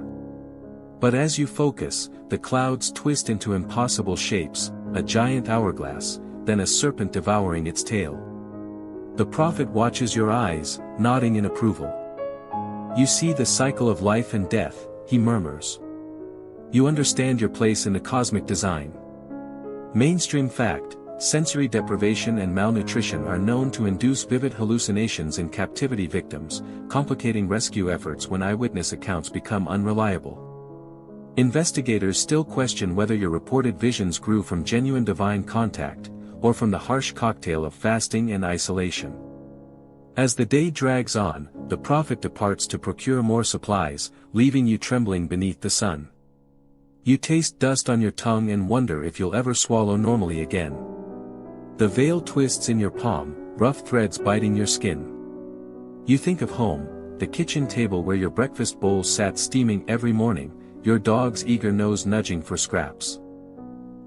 But as you focus, the clouds twist into impossible shapes, a giant hourglass, then a serpent devouring its tail. The prophet watches your eyes, nodding in approval. You see the cycle of life and death, he murmurs. You understand your place in the cosmic design. Mainstream fact: sensory deprivation and malnutrition are known to induce vivid hallucinations in captivity victims, complicating rescue efforts when eyewitness accounts become unreliable. Investigators still question whether your reported visions grew from genuine divine contact, or from the harsh cocktail of fasting and isolation. As the day drags on, the prophet departs to procure more supplies, leaving you trembling beneath the sun. You taste dust on your tongue and wonder if you'll ever swallow normally again. The veil twists in your palm, rough threads biting your skin. You think of home, the kitchen table where your breakfast bowl sat steaming every morning, your dog's eager nose nudging for scraps.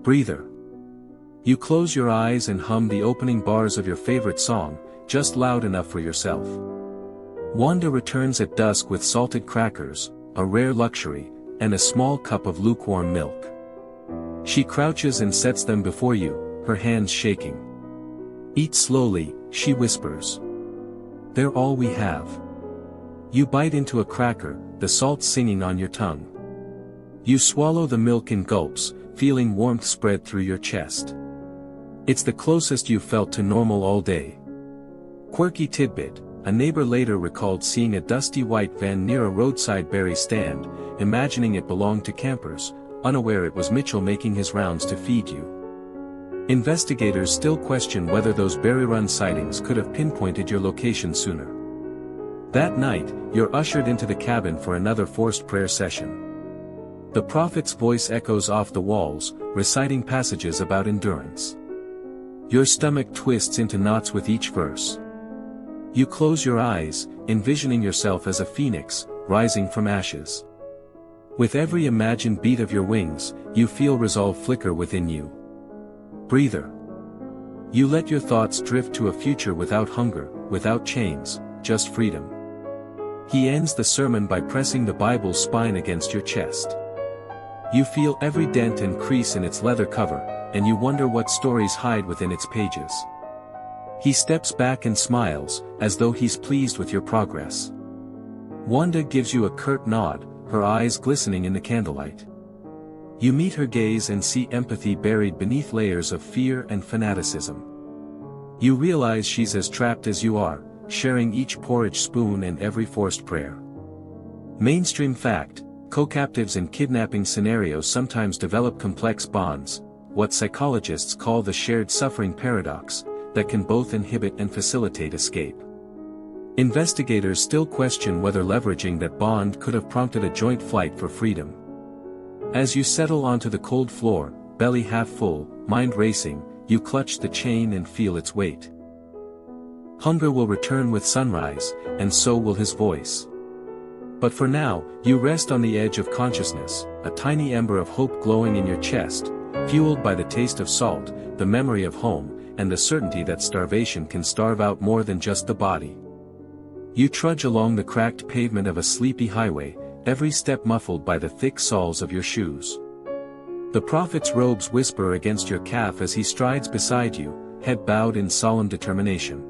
Breather. You close your eyes and hum the opening bars of your favorite song, just loud enough for yourself. Wanda returns at dusk with salted crackers, a rare luxury, and a small cup of lukewarm milk. She crouches and sets them before you, her hands shaking. "Eat slowly," she whispers. "They're all we have." You bite into a cracker, the salt singing on your tongue. You swallow the milk in gulps, feeling warmth spread through your chest. It's the closest you've felt to normal all day. Quirky tidbit: a neighbor later recalled seeing a dusty white van near a roadside berry stand, imagining it belonged to campers, unaware it was Mitchell making his rounds to feed you. Investigators still question whether those berry run sightings could have pinpointed your location sooner. That night, you're ushered into the cabin for another forced prayer session. The prophet's voice echoes off the walls, reciting passages about endurance. Your stomach twists into knots with each verse. You close your eyes, envisioning yourself as a phoenix, rising from ashes. With every imagined beat of your wings, you feel resolve flicker within you. Breather. You let your thoughts drift to a future without hunger, without chains, just freedom. He ends the sermon by pressing the Bible's spine against your chest. You feel every dent and crease in its leather cover, and you wonder what stories hide within its pages. He steps back and smiles, as though he's pleased with your progress. Wanda gives you a curt nod, her eyes glistening in the candlelight. You meet her gaze and see empathy buried beneath layers of fear and fanaticism. You realize she's as trapped as you are, sharing each porridge spoon and every forced prayer. Mainstream fact: co-captives in kidnapping scenarios sometimes develop complex bonds, what psychologists call the shared suffering paradox, that can both inhibit and facilitate escape. Investigators still question whether leveraging that bond could have prompted a joint flight for freedom. As you settle onto the cold floor, belly half full, mind racing, you clutch the chain and feel its weight. Hunger will return with sunrise, and so will his voice. But for now, you rest on the edge of consciousness, a tiny ember of hope glowing in your chest, fueled by the taste of salt, the memory of home, and the certainty that starvation can starve out more than just the body. You trudge along the cracked pavement of a sleepy highway, every step muffled by the thick soles of your shoes. The prophet's robes whisper against your calf as he strides beside you, head bowed in solemn determination.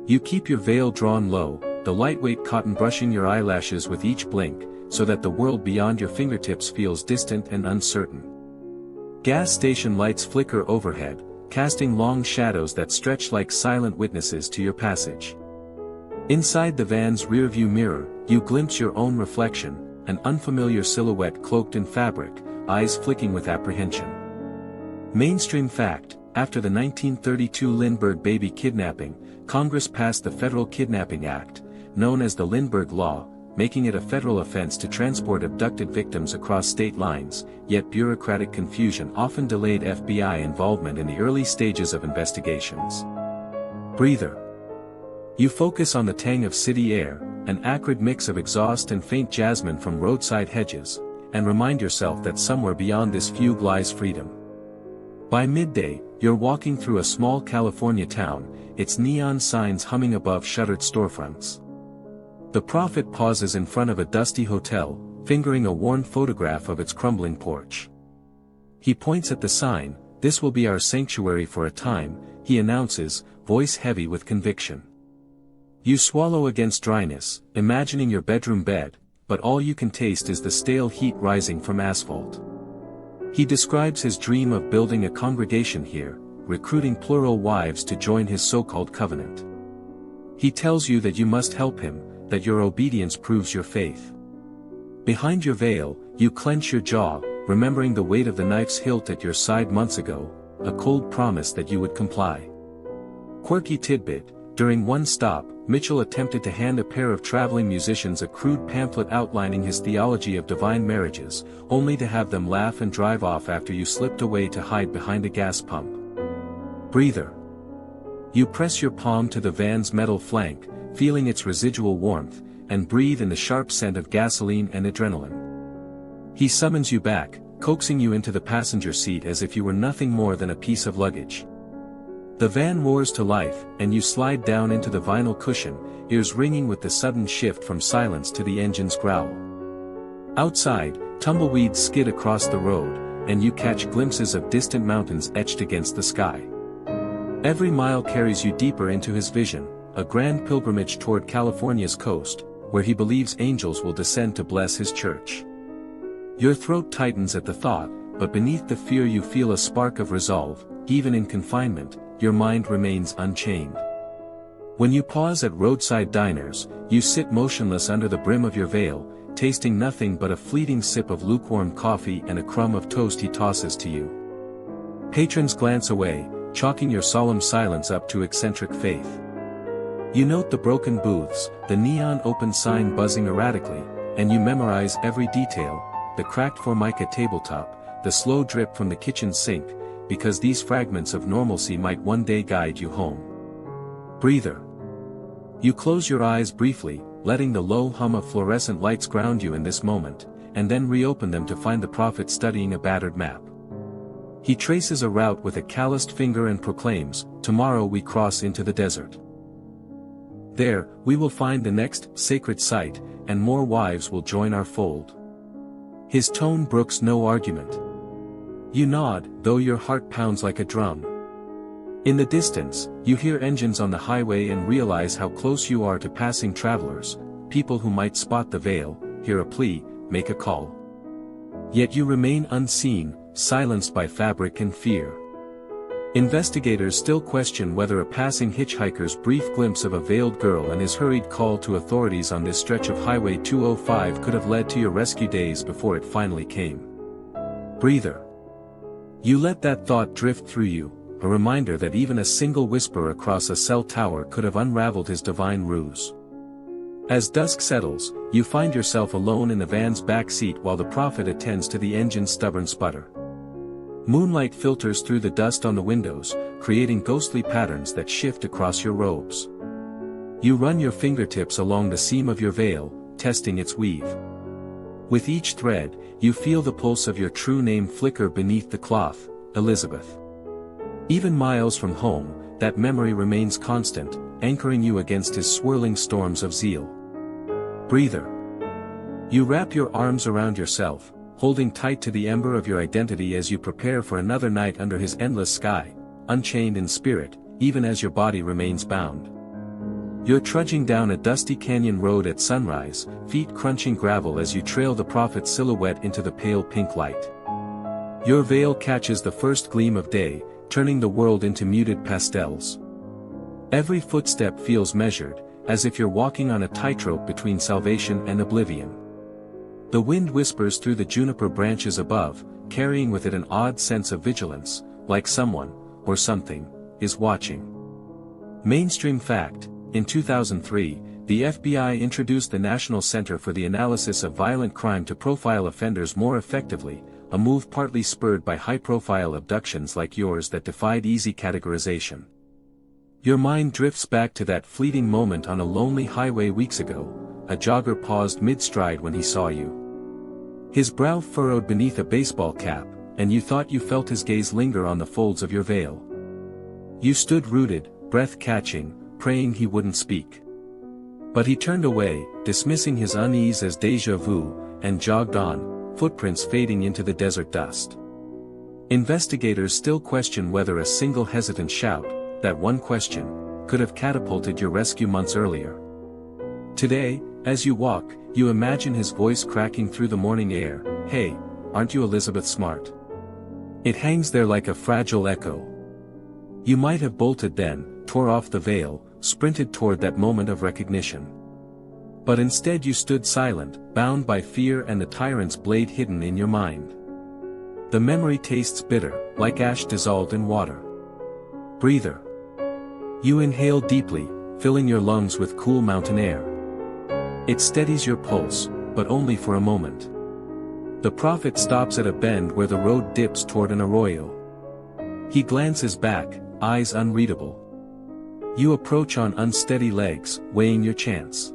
You keep your veil drawn low, the lightweight cotton brushing your eyelashes with each blink, so that the world beyond your fingertips feels distant and uncertain. Gas station lights flicker overhead, casting long shadows that stretch like silent witnesses to your passage. Inside the van's rearview mirror, you glimpse your own reflection, an unfamiliar silhouette cloaked in fabric, eyes flicking with apprehension. Mainstream fact: after the 1932 Lindbergh baby kidnapping, Congress passed the Federal Kidnapping Act, known as the Lindbergh Law, making it a federal offense to transport abducted victims across state lines, yet bureaucratic confusion often delayed FBI involvement in the early stages of investigations. Breather. You focus on the tang of city air, an acrid mix of exhaust and faint jasmine from roadside hedges, and remind yourself that somewhere beyond this fugue lies freedom. By midday, you're walking through a small California town, its neon signs humming above shuttered storefronts. The prophet pauses in front of a dusty hotel, fingering a worn photograph of its crumbling porch. He points at the sign, "This will be our sanctuary for a time," he announces, voice heavy with conviction. You swallow against dryness, imagining your bedroom bed, but all you can taste is the stale heat rising from asphalt. He describes his dream of building a congregation here, recruiting plural wives to join his so-called covenant. He tells you that you must help him, that your obedience proves your faith. Behind your veil, you clench your jaw, remembering the weight of the knife's hilt at your side months ago, a cold promise that you would comply. Quirky tidbit: during one stop, Mitchell attempted to hand a pair of traveling musicians a crude pamphlet outlining his theology of divine marriages, only to have them laugh and drive off after you slipped away to hide behind a gas pump. Breather. You press your palm to the van's metal flank, feeling its residual warmth, and breathe in the sharp scent of gasoline and adrenaline. He summons you back, coaxing you into the passenger seat as if you were nothing more than a piece of luggage. The van roars to life, and you slide down into the vinyl cushion, ears ringing with the sudden shift from silence to the engine's growl. Outside, tumbleweeds skid across the road, and you catch glimpses of distant mountains etched against the sky. Every mile carries you deeper into his vision, a grand pilgrimage toward California's coast, where he believes angels will descend to bless his church. Your throat tightens at the thought, but beneath the fear you feel a spark of resolve. Even in confinement, your mind remains unchained. When you pause at roadside diners, you sit motionless under the brim of your veil, tasting nothing but a fleeting sip of lukewarm coffee and a crumb of toast he tosses to you. Patrons glance away, chalking your solemn silence up to eccentric faith. You note the broken booths, the neon open sign buzzing erratically, and you memorize every detail, the cracked formica tabletop, the slow drip from the kitchen sink, because these fragments of normalcy might one day guide you home. Breather. You close your eyes briefly, letting the low hum of fluorescent lights ground you in this moment, and then reopen them to find the prophet studying a battered map. He traces a route with a calloused finger and proclaims, "Tomorrow we cross into the desert. There, we will find the next sacred site, and more wives will join our fold." His tone brooks no argument. You nod, though your heart pounds like a drum. In the distance, you hear engines on the highway and realize how close you are to passing travelers, people who might spot the veil, hear a plea, make a call. Yet you remain unseen, silenced by fabric and fear. Investigators still question whether a passing hitchhiker's brief glimpse of a veiled girl and his hurried call to authorities on this stretch of Highway 205 could have led to your rescue days before it finally came. Breather. You let that thought drift through you, a reminder that even a single whisper across a cell tower could have unraveled his divine ruse. As dusk settles, you find yourself alone in the van's back seat while the prophet attends to the engine's stubborn sputter. Moonlight filters through the dust on the windows, creating ghostly patterns that shift across your robes. You run your fingertips along the seam of your veil, testing its weave. With each thread, you feel the pulse of your true name flicker beneath the cloth, Elizabeth. Even miles from home, that memory remains constant, anchoring you against his swirling storms of zeal. Breather. You wrap your arms around yourself, holding tight to the ember of your identity as you prepare for another night under his endless sky, unchained in spirit, even as your body remains bound. You're trudging down a dusty canyon road at sunrise, feet crunching gravel as you trail the prophet's silhouette into the pale pink light. Your veil catches the first gleam of day, turning the world into muted pastels. Every footstep feels measured, as if you're walking on a tightrope between salvation and oblivion. The wind whispers through the juniper branches above, carrying with it an odd sense of vigilance, like someone, or something, is watching. Mainstream fact: in 2003, the FBI introduced the National Center for the Analysis of Violent Crime to profile offenders more effectively, a move partly spurred by high-profile abductions like yours that defied easy categorization. Your mind drifts back to that fleeting moment on a lonely highway weeks ago. A jogger paused mid-stride when he saw you. His brow furrowed beneath a baseball cap, and you thought you felt his gaze linger on the folds of your veil. You stood rooted, breath-catching, praying he wouldn't speak. But he turned away, dismissing his unease as déjà vu, and jogged on, footprints fading into the desert dust. Investigators still question whether a single hesitant shout, that one question, could have catapulted your rescue months earlier. Today, as you walk, you imagine his voice cracking through the morning air, "Hey, aren't you Elizabeth Smart?" It hangs there like a fragile echo. You might have bolted then, tore off the veil, sprinted toward that moment of recognition. But instead you stood silent, bound by fear and the tyrant's blade hidden in your mind. The memory tastes bitter, like ash dissolved in water. Breather. You inhale deeply, filling your lungs with cool mountain air. It steadies your pulse, but only for a moment. The prophet stops at a bend where the road dips toward an arroyo. He glances back, eyes unreadable. You approach on unsteady legs, weighing your chance.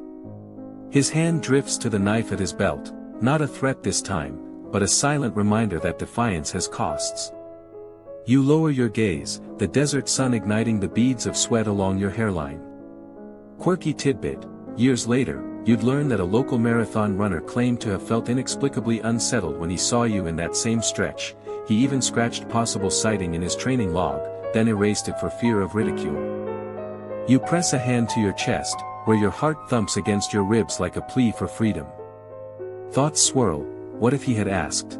His hand drifts to the knife at his belt, not a threat this time, but a silent reminder that defiance has costs. You lower your gaze, the desert sun igniting the beads of sweat along your hairline. Quirky tidbit: years later, you'd learn that a local marathon runner claimed to have felt inexplicably unsettled when he saw you in that same stretch. He even scratched possible sighting in his training log, then erased it for fear of ridicule. You press a hand to your chest, where your heart thumps against your ribs like a plea for freedom. Thoughts swirl: what if he had asked?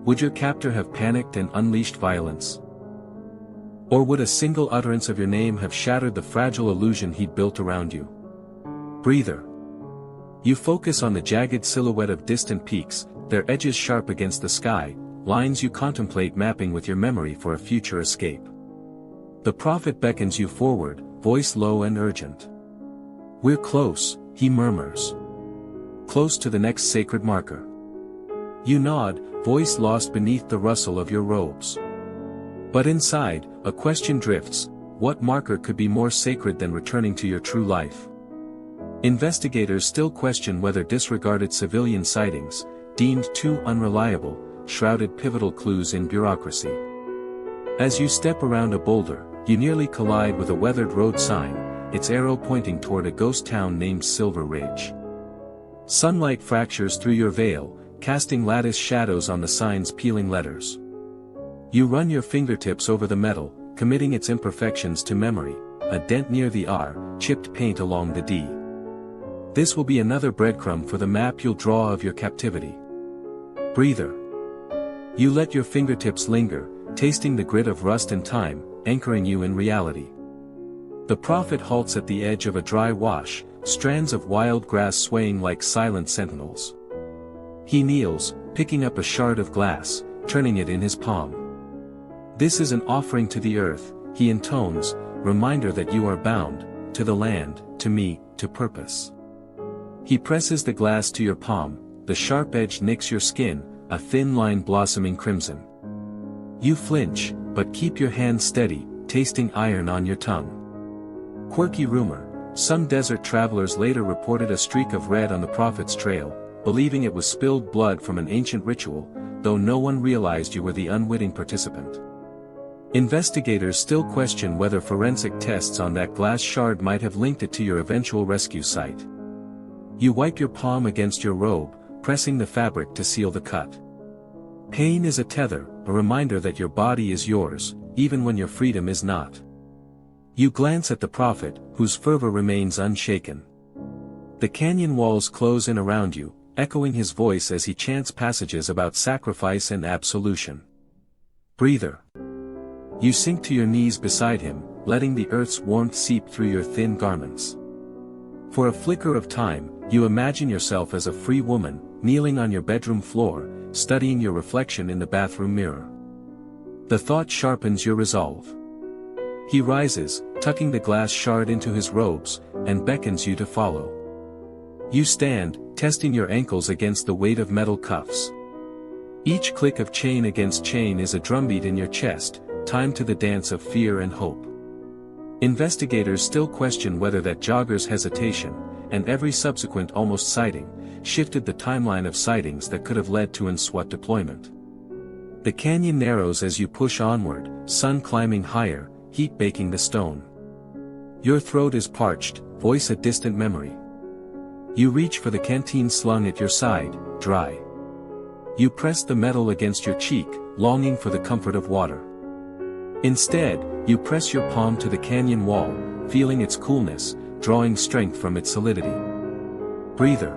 Would your captor have panicked and unleashed violence? Or would a single utterance of your name have shattered the fragile illusion he'd built around you? Breather. You focus on the jagged silhouette of distant peaks, their edges sharp against the sky, lines you contemplate mapping with your memory for a future escape. The prophet beckons you forward, voice low and urgent. "We're close," he murmurs. "Close to the next sacred marker." You nod, voice lost beneath the rustle of your robes. But inside, a question drifts: what marker could be more sacred than returning to your true life? Investigators still question whether disregarded civilian sightings, deemed too unreliable, shrouded pivotal clues in bureaucracy. As you step around a boulder, you nearly collide with a weathered road sign, its arrow pointing toward a ghost town named Silver Ridge. Sunlight fractures through your veil, casting lattice shadows on the sign's peeling letters. You run your fingertips over the metal, committing its imperfections to memory: a dent near the R, chipped paint along the D. This will be another breadcrumb for the map you'll draw of your captivity. Breather. You let your fingertips linger, tasting the grit of rust and time, anchoring you in reality. The prophet halts at the edge of a dry wash, strands of wild grass swaying like silent sentinels. He kneels, picking up a shard of glass, turning it in his palm. "This is an offering to the earth," he intones, reminder that you are bound, to the land, to me, to purpose. He presses the glass to your palm, the sharp edge nicks your skin, a thin line blossoming crimson. You flinch, but keep your hand steady, tasting iron on your tongue. Quirky rumor: some desert travelers later reported a streak of red on the prophet's trail, believing it was spilled blood from an ancient ritual, though no one realized you were the unwitting participant. Investigators still question whether forensic tests on that glass shard might have linked it to your eventual rescue site. You wipe your palm against your robe, pressing the fabric to seal the cut. Pain is a tether, a reminder that your body is yours, even when your freedom is not. You glance at the prophet, whose fervor remains unshaken. The canyon walls close in around you, echoing his voice as he chants passages about sacrifice and absolution. Breather. You sink to your knees beside him, letting the earth's warmth seep through your thin garments. For a flicker of time, you imagine yourself as a free woman, kneeling on your bedroom floor, studying your reflection in the bathroom mirror. The thought sharpens your resolve. He rises, tucking the glass shard into his robes, and beckons you to follow. You stand, testing your ankles against the weight of metal cuffs. Each click of chain against chain is a drumbeat in your chest, timed to the dance of fear and hope. Investigators still question whether that jogger's hesitation, and every subsequent almost sighting, shifted the timeline of sightings that could have led to an SWAT deployment. The canyon narrows as you push onward, sun climbing higher, heat baking the stone. Your throat is parched, voice a distant memory. You reach for the canteen slung at your side, dry. You press the metal against your cheek, longing for the comfort of water. Instead, you press your palm to the canyon wall, feeling its coolness, drawing strength from its solidity. Breather.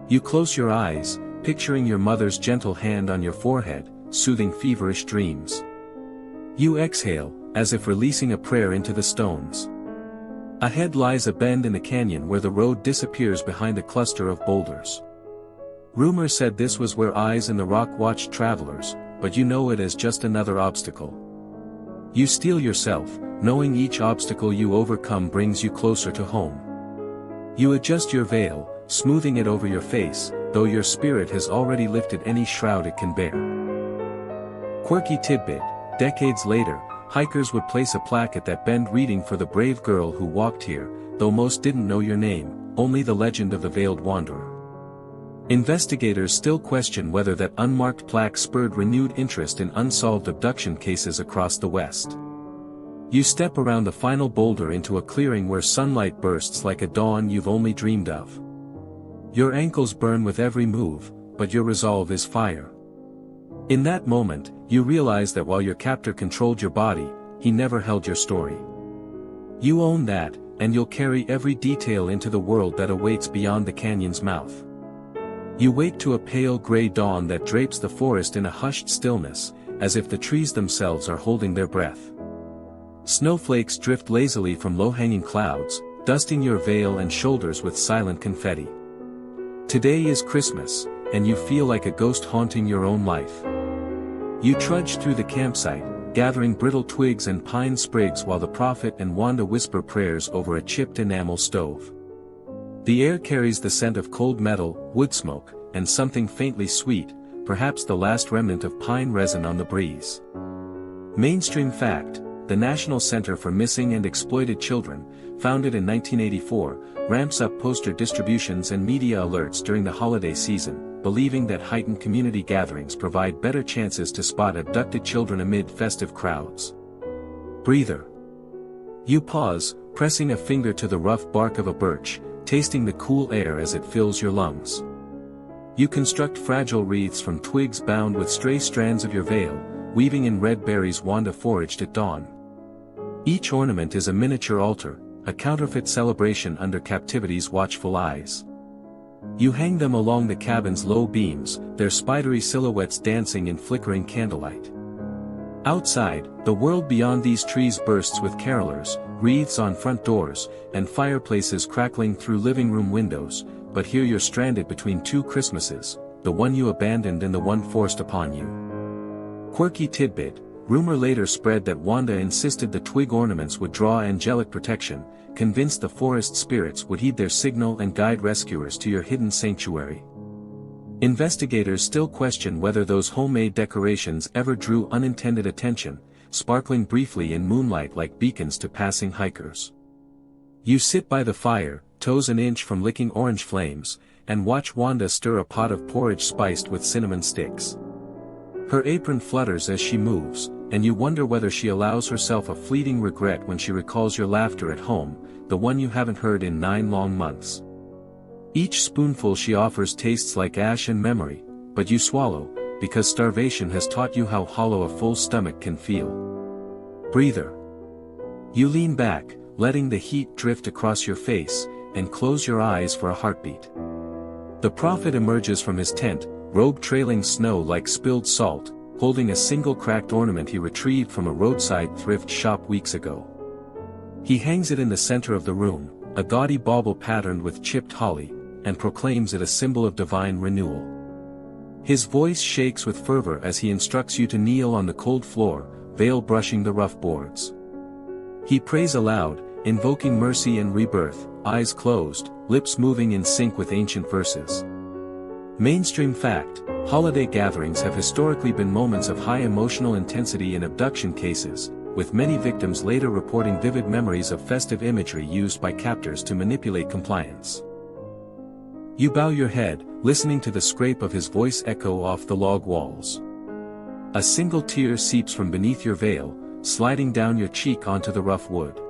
You close your eyes, picturing your mother's gentle hand on your forehead, soothing feverish dreams. You exhale, as if releasing a prayer into the stones. Ahead lies a bend in the canyon where the road disappears behind a cluster of boulders. Rumor said this was where eyes in the rock watched travelers, but you know it as just another obstacle. You steel yourself, knowing each obstacle you overcome brings you closer to home. You adjust your veil, smoothing it over your face, though your spirit has already lifted any shroud it can bear. Quirky tidbit: decades later, hikers would place a plaque at that bend reading for the brave girl who walked here, though most didn't know your name, only the legend of the veiled wanderer. Investigators still question whether that unmarked plaque spurred renewed interest in unsolved abduction cases across the West. You step around the final boulder into a clearing where sunlight bursts like a dawn you've only dreamed of. Your ankles burn with every move, but your resolve is fire. In that moment, you realize that while your captor controlled your body, he never held your story. You own that, and you'll carry every detail into the world that awaits beyond the canyon's mouth. You wake to a pale gray dawn that drapes the forest in a hushed stillness, as if the trees themselves are holding their breath. Snowflakes drift lazily from low-hanging clouds, dusting your veil and shoulders with silent confetti. Today is Christmas, and you feel like a ghost haunting your own life. You trudge through the campsite, gathering brittle twigs and pine sprigs while the prophet and Wanda whisper prayers over a chipped enamel stove. The air carries the scent of cold metal, wood smoke, and something faintly sweet, perhaps the last remnant of pine resin on the breeze. Mainstream Fact: the National Center for Missing and Exploited Children, founded in 1984, ramps up poster distributions and media alerts during the holiday season, believing that heightened community gatherings provide better chances to spot abducted children amid festive crowds. Breather. You pause, pressing a finger to the rough bark of a birch, tasting the cool air as it fills your lungs. You construct fragile wreaths from twigs bound with stray strands of your veil, weaving in red berries Wanda foraged at dawn. Each ornament is a miniature altar, a counterfeit celebration under captivity's watchful eyes. You hang them along the cabin's low beams, their spidery silhouettes dancing in flickering candlelight. Outside, the world beyond these trees bursts with carolers, wreaths on front doors, and fireplaces crackling through living room windows, but here you're stranded between two Christmases, the one you abandoned and the one forced upon you. Quirky tidbit: rumor later spread that Wanda insisted the twig ornaments would draw angelic protection, convinced the forest spirits would heed their signal and guide rescuers to your hidden sanctuary. Investigators still question whether those homemade decorations ever drew unintended attention, sparkling briefly in moonlight like beacons to passing hikers. You sit by the fire, toes an inch from licking orange flames, and watch Wanda stir a pot of porridge spiced with cinnamon sticks. Her apron flutters as she moves, and you wonder whether she allows herself a fleeting regret when she recalls your laughter at home, the one you haven't heard in 9 long months. Each spoonful she offers tastes like ash and memory, but you swallow, because starvation has taught you how hollow a full stomach can feel. Breather. You lean back, letting the heat drift across your face, and close your eyes for a heartbeat. The prophet emerges from his tent, robe trailing snow like spilled salt, holding a single cracked ornament he retrieved from a roadside thrift shop weeks ago. He hangs it in the center of the room, a gaudy bauble patterned with chipped holly, and proclaims it a symbol of divine renewal. His voice shakes with fervor as he instructs you to kneel on the cold floor, veil brushing the rough boards. He prays aloud, invoking mercy and rebirth, eyes closed, lips moving in sync with ancient verses. Mainstream Fact: holiday gatherings have historically been moments of high emotional intensity in abduction cases, with many victims later reporting vivid memories of festive imagery used by captors to manipulate compliance. You bow your head, listening to the scrape of his voice echo off the log walls. A single tear seeps from beneath your veil, sliding down your cheek onto the rough wood.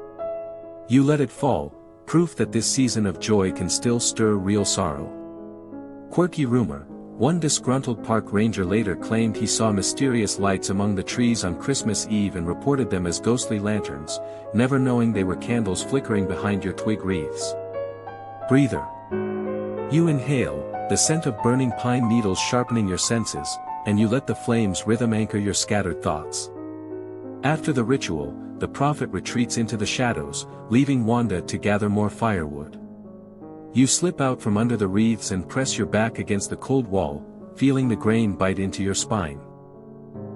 You let it fall, proof that this season of joy can still stir real sorrow. Quirky rumor: one disgruntled park ranger later claimed he saw mysterious lights among the trees on Christmas Eve and reported them as ghostly lanterns, never knowing they were candles flickering behind your twig wreaths. Breather. You inhale, the scent of burning pine needles sharpening your senses, and you let the flames rhythm anchor your scattered thoughts. After the ritual, the prophet retreats into the shadows, leaving Wanda to gather more firewood. You slip out from under the wreaths and press your back against the cold wall, feeling the grain bite into your spine.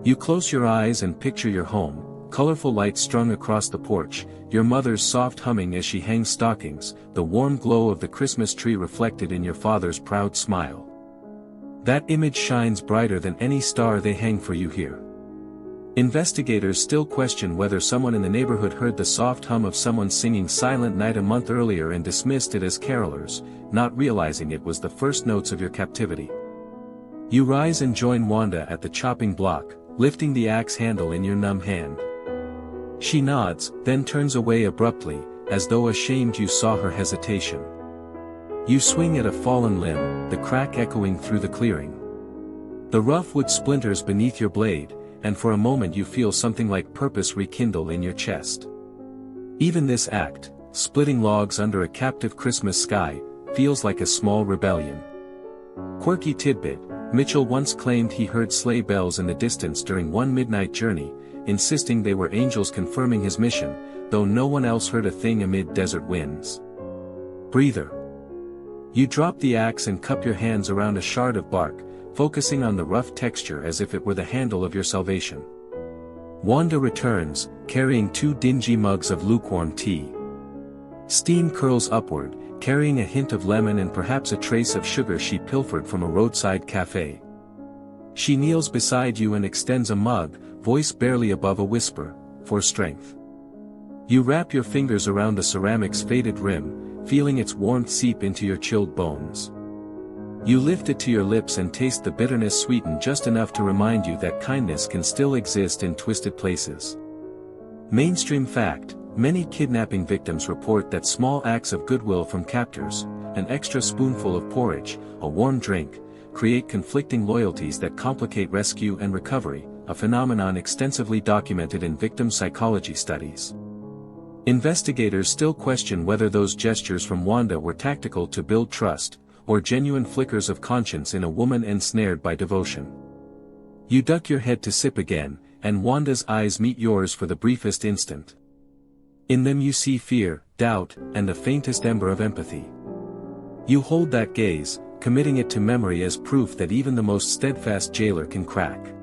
You close your eyes and picture your home, colorful lights strung across the porch, your mother's soft humming as she hangs stockings, the warm glow of the Christmas tree reflected in your father's proud smile. That image shines brighter than any star they hang for you here. Investigators still question whether someone in the neighborhood heard the soft hum of someone singing Silent Night a month earlier and dismissed it as carolers, not realizing it was the first notes of your captivity. You rise and join Wanda at the chopping block, lifting the axe handle in your numb hand. She nods, then turns away abruptly, as though ashamed you saw her hesitation. You swing at a fallen limb, the crack echoing through the clearing. The rough wood splinters beneath your blade, and for a moment you feel something like purpose rekindle in your chest. Even this act, splitting logs under a captive Christmas sky, feels like a small rebellion. Quirky tidbit: Mitchell once claimed he heard sleigh bells in the distance during one midnight journey, insisting they were angels confirming his mission, though no one else heard a thing amid desert winds. Breather. You drop the axe and cup your hands around a shard of bark, focusing on the rough texture as if it were the handle of your salvation. Wanda returns, carrying 2 dingy mugs of lukewarm tea. Steam curls upward, carrying a hint of lemon and perhaps a trace of sugar she pilfered from a roadside cafe. She kneels beside you and extends a mug, voice barely above a whisper, for strength. You wrap your fingers around the ceramic's faded rim, feeling its warmth seep into your chilled bones. You lift it to your lips and taste the bitterness sweetened just enough to remind you that kindness can still exist in twisted places. Mainstream fact: many kidnapping victims report that small acts of goodwill from captors, an extra spoonful of porridge, a warm drink, create conflicting loyalties that complicate rescue and recovery, a phenomenon extensively documented in victim psychology studies. Investigators still question whether those gestures from Wanda were tactical to build trust, or genuine flickers of conscience in a woman ensnared by devotion. You duck your head to sip again, and Wanda's eyes meet yours for the briefest instant. In them you see fear, doubt, and the faintest ember of empathy. You hold that gaze, committing it to memory as proof that even the most steadfast jailer can crack.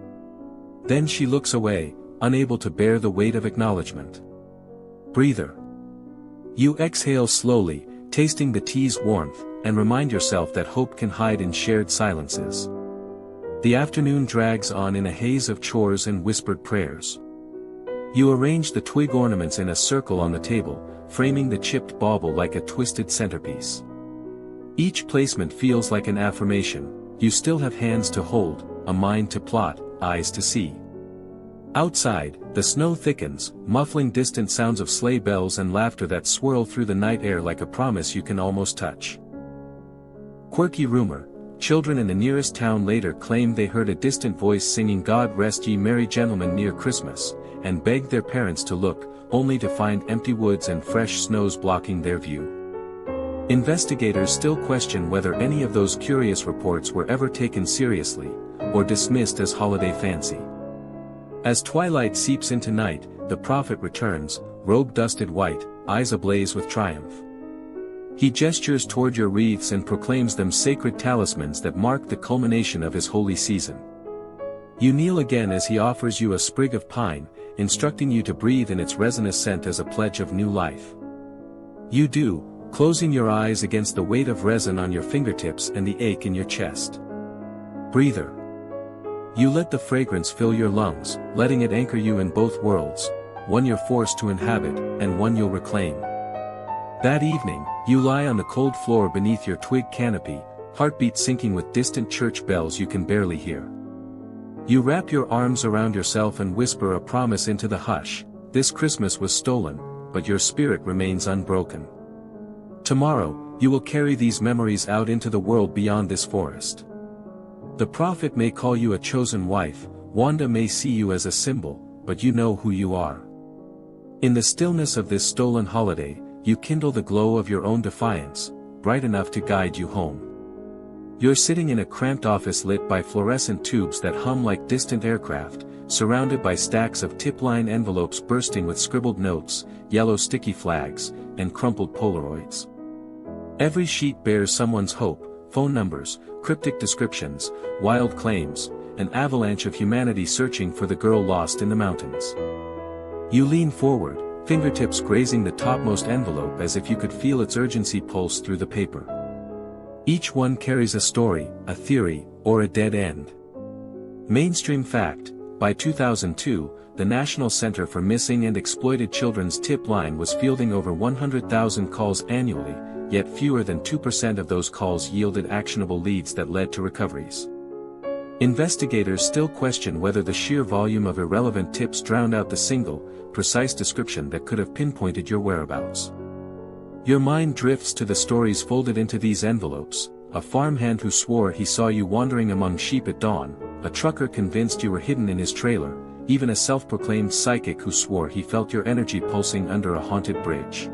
Then she looks away, unable to bear the weight of acknowledgement. Breather. You exhale slowly, tasting the tea's warmth, and remind yourself that hope can hide in shared silences. The afternoon drags on in a haze of chores and whispered prayers. You arrange the twig ornaments in a circle on the table, framing the chipped bauble like a twisted centerpiece. Each placement feels like an affirmation: you still have hands to hold, a mind to plot, eyes to see. Outside, the snow thickens, muffling distant sounds of sleigh bells and laughter that swirl through the night air like a promise you can almost touch. Quirky rumor: children in the nearest town later claimed they heard a distant voice singing "God rest ye merry gentlemen" near Christmas, and begged their parents to look, only to find empty woods and fresh snows blocking their view. Investigators still question whether any of those curious reports were ever taken seriously, or dismissed as holiday fancy. As twilight seeps into night, the prophet returns, robe dusted white, eyes ablaze with triumph. He gestures toward your wreaths and proclaims them sacred talismans that mark the culmination of his holy season. You kneel again as he offers you a sprig of pine, instructing you to breathe in its resinous scent as a pledge of new life. You do, closing your eyes against the weight of resin on your fingertips and the ache in your chest. Breather. You let the fragrance fill your lungs, letting it anchor you in both worlds, one you're forced to inhabit, and one you'll reclaim. That evening, you lie on the cold floor beneath your twig canopy, heartbeat syncing with distant church bells you can barely hear. You wrap your arms around yourself and whisper a promise into the hush: this Christmas was stolen, but your spirit remains unbroken. Tomorrow, you will carry these memories out into the world beyond this forest. The prophet may call you a chosen wife, Wanda may see you as a symbol, but you know who you are. In the stillness of this stolen holiday, you kindle the glow of your own defiance, bright enough to guide you home. You're sitting in a cramped office lit by fluorescent tubes that hum like distant aircraft, surrounded by stacks of tip-line envelopes bursting with scribbled notes, yellow sticky flags, and crumpled Polaroids. Every sheet bears someone's hope, phone numbers, cryptic descriptions, wild claims, an avalanche of humanity searching for the girl lost in the mountains. You lean forward, fingertips grazing the topmost envelope as if you could feel its urgency pulse through the paper. Each one carries a story, a theory, or a dead end. Mainstream fact: by 2002, the National Center for Missing and Exploited Children's tip line was fielding over 100,000 calls annually, yet fewer than 2% of those calls yielded actionable leads that led to recoveries. Investigators still question whether the sheer volume of irrelevant tips drowned out the single, precise description that could have pinpointed your whereabouts. Your mind drifts to the stories folded into these envelopes: a farmhand who swore he saw you wandering among sheep at dawn, a trucker convinced you were hidden in his trailer, even a self-proclaimed psychic who swore he felt your energy pulsing under a haunted bridge.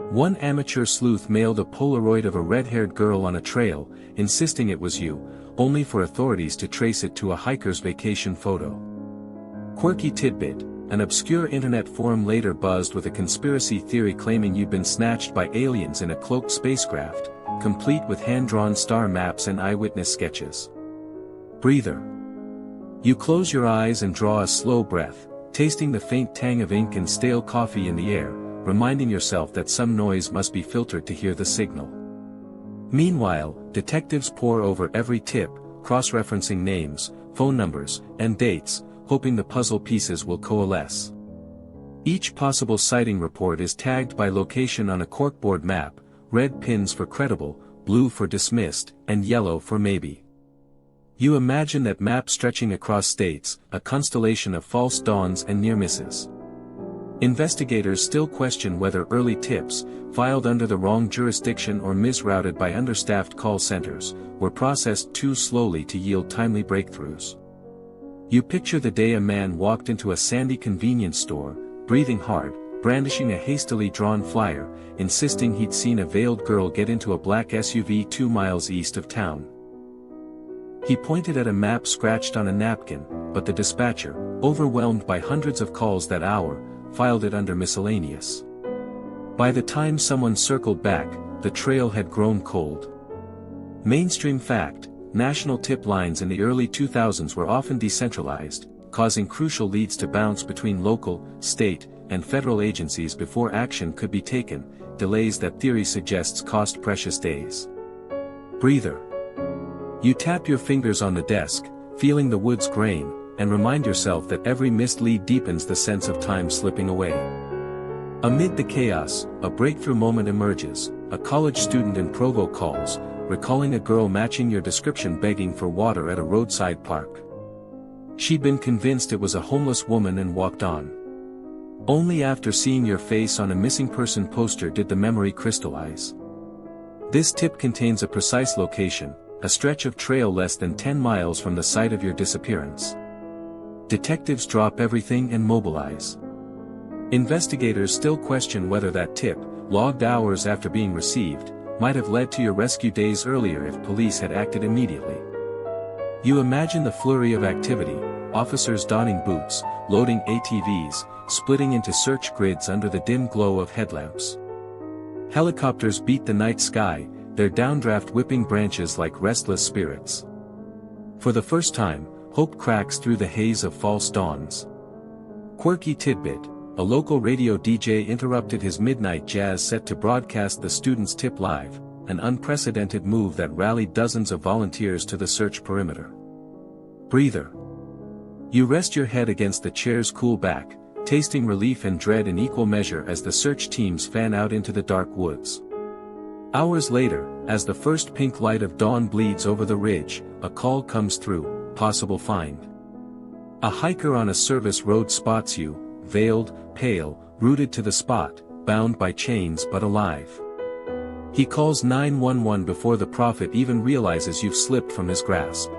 One amateur sleuth mailed a Polaroid of a red-haired girl on a trail, insisting it was you, only for authorities to trace it to a hiker's vacation photo. Quirky tidbit: an obscure internet forum later buzzed with a conspiracy theory claiming you'd been snatched by aliens in a cloaked spacecraft, complete with hand-drawn star maps and eyewitness sketches. Breather. You close your eyes and draw a slow breath, tasting the faint tang of ink and stale coffee in the air, reminding yourself that some noise must be filtered to hear the signal. Meanwhile, detectives pore over every tip, cross-referencing names, phone numbers, and dates, hoping the puzzle pieces will coalesce. Each possible sighting report is tagged by location on a corkboard map, red pins for credible, blue for dismissed, and yellow for maybe. You imagine that map stretching across states, a constellation of false dawns and near misses. Investigators still question whether early tips, filed under the wrong jurisdiction or misrouted by understaffed call centers, were processed too slowly to yield timely breakthroughs. You picture the day a man walked into a sandy convenience store, breathing hard, brandishing a hastily drawn flyer, insisting he'd seen a veiled girl get into a black SUV 2 miles east of town. He pointed at a map scratched on a napkin, but the dispatcher, overwhelmed by hundreds of calls that hour, filed it under miscellaneous. By the time someone circled back, the trail had grown cold. Mainstream fact: national tip lines in the early 2000s were often decentralized, causing crucial leads to bounce between local, state, and federal agencies before action could be taken, delays that theory suggests cost precious days. Breather. You tap your fingers on the desk, feeling the wood's grain, and remind yourself that every missed lead deepens the sense of time slipping away. Amid the chaos, a breakthrough moment emerges. A college student in Provo calls, recalling a girl matching your description begging for water at a roadside park. She'd been convinced it was a homeless woman and walked on. Only after seeing your face on a missing person poster did the memory crystallize. This tip contains a precise location, a stretch of trail less than 10 miles from the site of your disappearance. Detectives drop everything and mobilize. Investigators still question whether that tip, logged hours after being received, might have led to your rescue days earlier if police had acted immediately. You imagine the flurry of activity: officers donning boots, loading ATVs, splitting into search grids under the dim glow of headlamps. Helicopters beat the night sky, their downdraft whipping branches like restless spirits. For the first time, hope cracks through the haze of false dawns. Quirky tidbit: a local radio DJ interrupted his midnight jazz set to broadcast the student's tip live, an unprecedented move that rallied dozens of volunteers to the search perimeter. Breather. You rest your head against the chair's cool back, tasting relief and dread in equal measure as the search teams fan out into the dark woods. Hours later, as the first pink light of dawn bleeds over the ridge, a call comes through: possible find. A hiker on a service road spots you, veiled, pale, rooted to the spot, bound by chains but alive. He calls 911 before the prophet even realizes you've slipped from his grasp.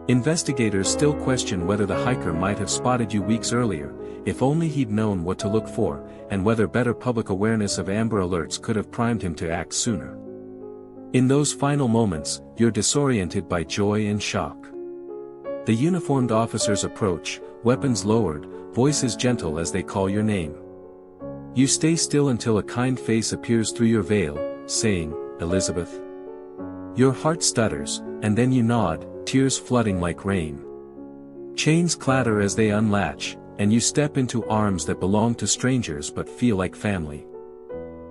Investigators still question whether the hiker might have spotted you weeks earlier, if only he'd known what to look for, and whether better public awareness of Amber Alerts could have primed him to act sooner. In those final moments, you're disoriented by joy and shock. The uniformed officers approach, weapons lowered, voices gentle as they call your name. You stay still until a kind face appears through your veil, saying, "Elizabeth." Your heart stutters, and then you nod, tears flooding like rain. Chains clatter as they unlatch, and you step into arms that belong to strangers but feel like family.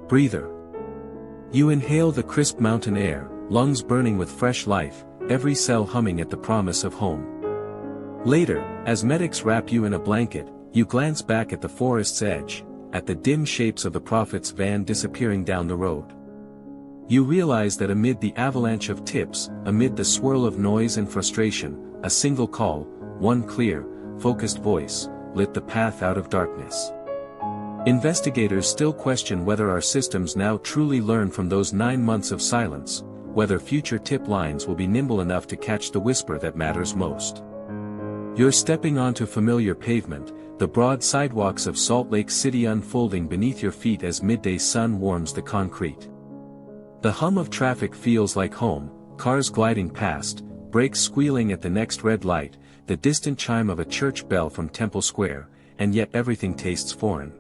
Breather. You inhale the crisp mountain air, lungs burning with fresh life, every cell humming at the promise of home. Later, as medics wrap you in a blanket, you glance back at the forest's edge, at the dim shapes of the prophet's van disappearing down the road. You realize that amid the avalanche of tips, amid the swirl of noise and frustration, a single call, one clear, focused voice, lit the path out of darkness. Investigators still question whether our systems now truly learn from those 9 months of silence, whether future tip lines will be nimble enough to catch the whisper that matters most. You're stepping onto familiar pavement, the broad sidewalks of Salt Lake City unfolding beneath your feet as midday sun warms the concrete. The hum of traffic feels like home, cars gliding past, brakes squealing at the next red light, the distant chime of a church bell from Temple Square, and yet everything tastes foreign.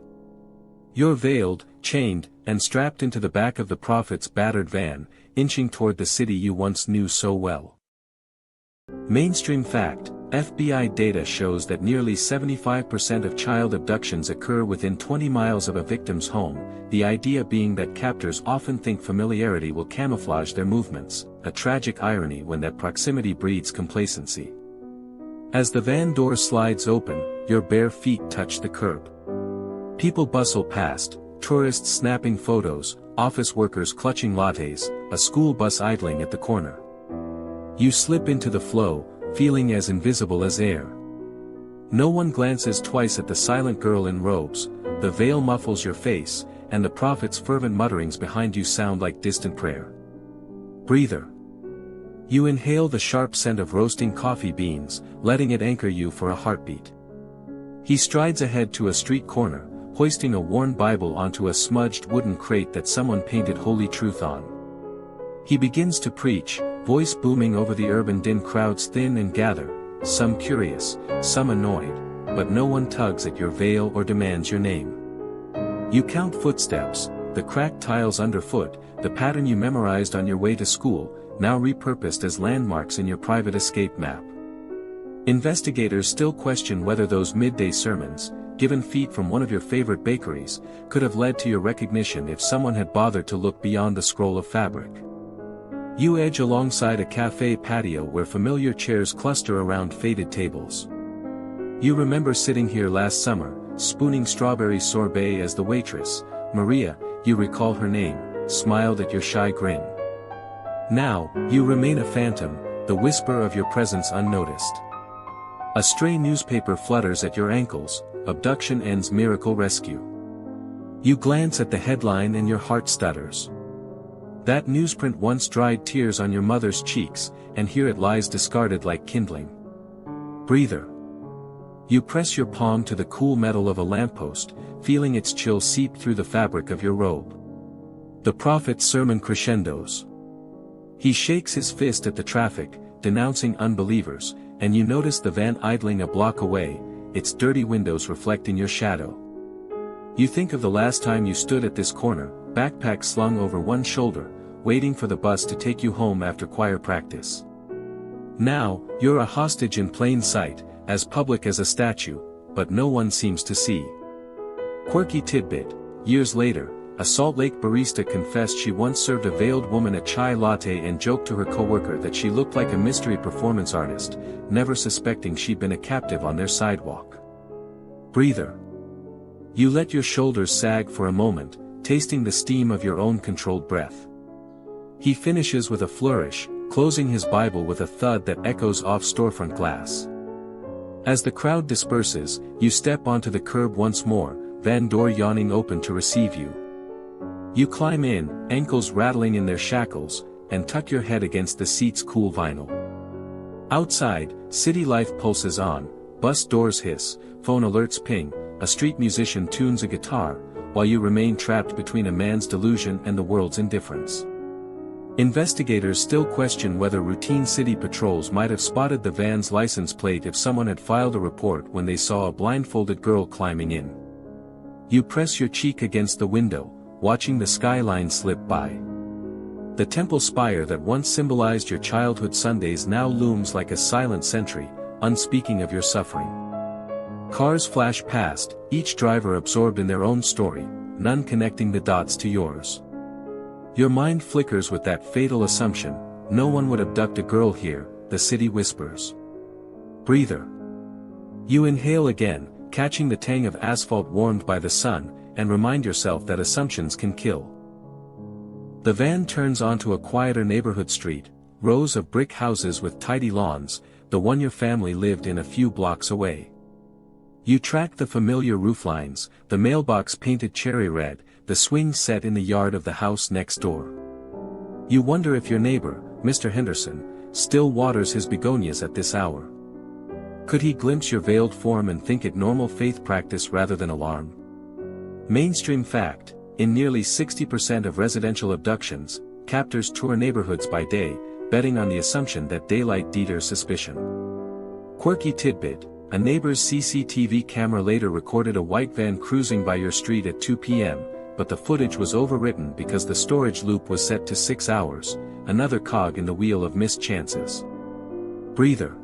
You're veiled, chained, and strapped into the back of the prophet's battered van, inching toward the city you once knew so well. Mainstream fact: FBI data shows that nearly 75% of child abductions occur within 20 miles of a victim's home, the idea being that captors often think familiarity will camouflage their movements, a tragic irony when that proximity breeds complacency. As the van door slides open, your bare feet touch the curb. People bustle past, tourists snapping photos, office workers clutching lattes, a school bus idling at the corner. You slip into the flow, feeling as invisible as air. No one glances twice at the silent girl in robes, the veil muffles your face, and the prophet's fervent mutterings behind you sound like distant prayer. Breather. You inhale the sharp scent of roasting coffee beans, letting it anchor you for a heartbeat. He strides ahead to a street corner, hoisting a worn Bible onto a smudged wooden crate that someone painted holy truth on. He begins to preach, voice booming over the urban din. Crowds thin and gather, some curious, some annoyed, but no one tugs at your veil or demands your name. You count footsteps, the cracked tiles underfoot, the pattern you memorized on your way to school, now repurposed as landmarks in your private escape map. Investigators still question whether those midday sermons, given feet from one of your favorite bakeries, could have led to your recognition if someone had bothered to look beyond the scroll of fabric. You edge alongside a cafe patio where familiar chairs cluster around faded tables. You remember sitting here last summer, spooning strawberry sorbet as the waitress, Maria, you recall her name, smiled at your shy grin. Now, you remain a phantom, the whisper of your presence unnoticed. A stray newspaper flutters at your ankles, abduction ends miracle rescue. You glance at the headline and your heart stutters. That newsprint once dried tears on your mother's cheeks, and here it lies discarded like kindling. Breather. You press your palm to the cool metal of a lamppost, feeling its chill seep through the fabric of your robe. The prophet's sermon crescendos. He shakes his fist at the traffic, denouncing unbelievers, and you notice the van idling a block away, its dirty windows reflecting your shadow. You think of the last time you stood at this corner, backpack slung over one shoulder, waiting for the bus to take you home after choir practice. Now, you're a hostage in plain sight, as public as a statue, but no one seems to see. Quirky tidbit: years later, a Salt Lake barista confessed she once served a veiled woman a chai latte and joked to her coworker that she looked like a mystery performance artist, never suspecting she'd been a captive on their sidewalk. Breather. You let your shoulders sag for a moment, tasting the steam of your own controlled breath. He finishes with a flourish, closing his Bible with a thud that echoes off storefront glass. As the crowd disperses, you step onto the curb once more, van door yawning open to receive you. You climb in, ankles rattling in their shackles, and tuck your head against the seat's cool vinyl. Outside, city life pulses on, bus doors hiss, phone alerts ping, a street musician tunes a guitar, while you remain trapped between a man's delusion and the world's indifference. Investigators still question whether routine city patrols might have spotted the van's license plate if someone had filed a report when they saw a blindfolded girl climbing in. You press your cheek against the window, watching the skyline slip by. The temple spire that once symbolized your childhood Sundays now looms like a silent sentry, unspeaking of your suffering. Cars flash past, each driver absorbed in their own story, none connecting the dots to yours. Your mind flickers with that fatal assumption: no one would abduct a girl here, the city whispers. Breather. You inhale again, catching the tang of asphalt warmed by the sun, and remind yourself that assumptions can kill. The van turns onto a quieter neighborhood street, rows of brick houses with tidy lawns, the one your family lived in a few blocks away. You track the familiar rooflines, the mailbox painted cherry red, the swing set in the yard of the house next door. You wonder if your neighbor, Mr. Henderson, still waters his begonias at this hour. Could he glimpse your veiled form and think it normal faith practice rather than alarm? Mainstream fact: in nearly 60% of residential abductions, captors tour neighborhoods by day, betting on the assumption that daylight deters suspicion. Quirky tidbit: a neighbor's CCTV camera later recorded a white van cruising by your street at 2 p.m., but the footage was overwritten because the storage loop was set to 6 hours, another cog in the wheel of missed chances. Breather.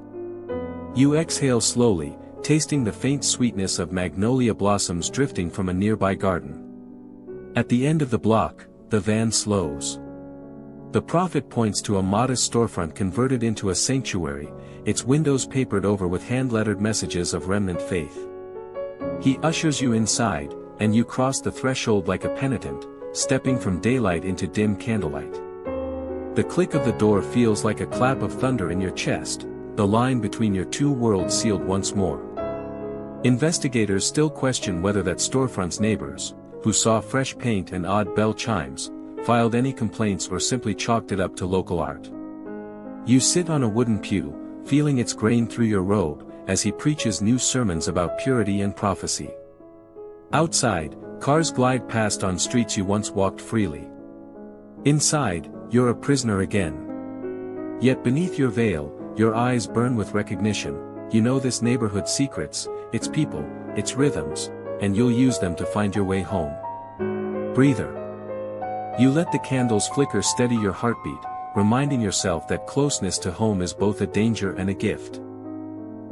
You exhale slowly, tasting the faint sweetness of magnolia blossoms drifting from a nearby garden. At the end of the block, the van slows. The prophet points to a modest storefront converted into a sanctuary, its windows papered over with hand-lettered messages of remnant faith. He ushers you inside, and you cross the threshold like a penitent, stepping from daylight into dim candlelight. The click of the door feels like a clap of thunder in your chest, the line between your two worlds sealed once more. Investigators still question whether that storefront's neighbors, who saw fresh paint and odd bell chimes, filed any complaints or simply chalked it up to local art. You sit on a wooden pew, feeling its grain through your robe, as he preaches new sermons about purity and prophecy. Outside, cars glide past on streets you once walked freely. Inside, you're a prisoner again. Yet beneath your veil, your eyes burn with recognition. You know this neighborhood's secrets, its people, its rhythms, and you'll use them to find your way home. Breather. You let the candles flicker steady your heartbeat, reminding yourself that closeness to home is both a danger and a gift.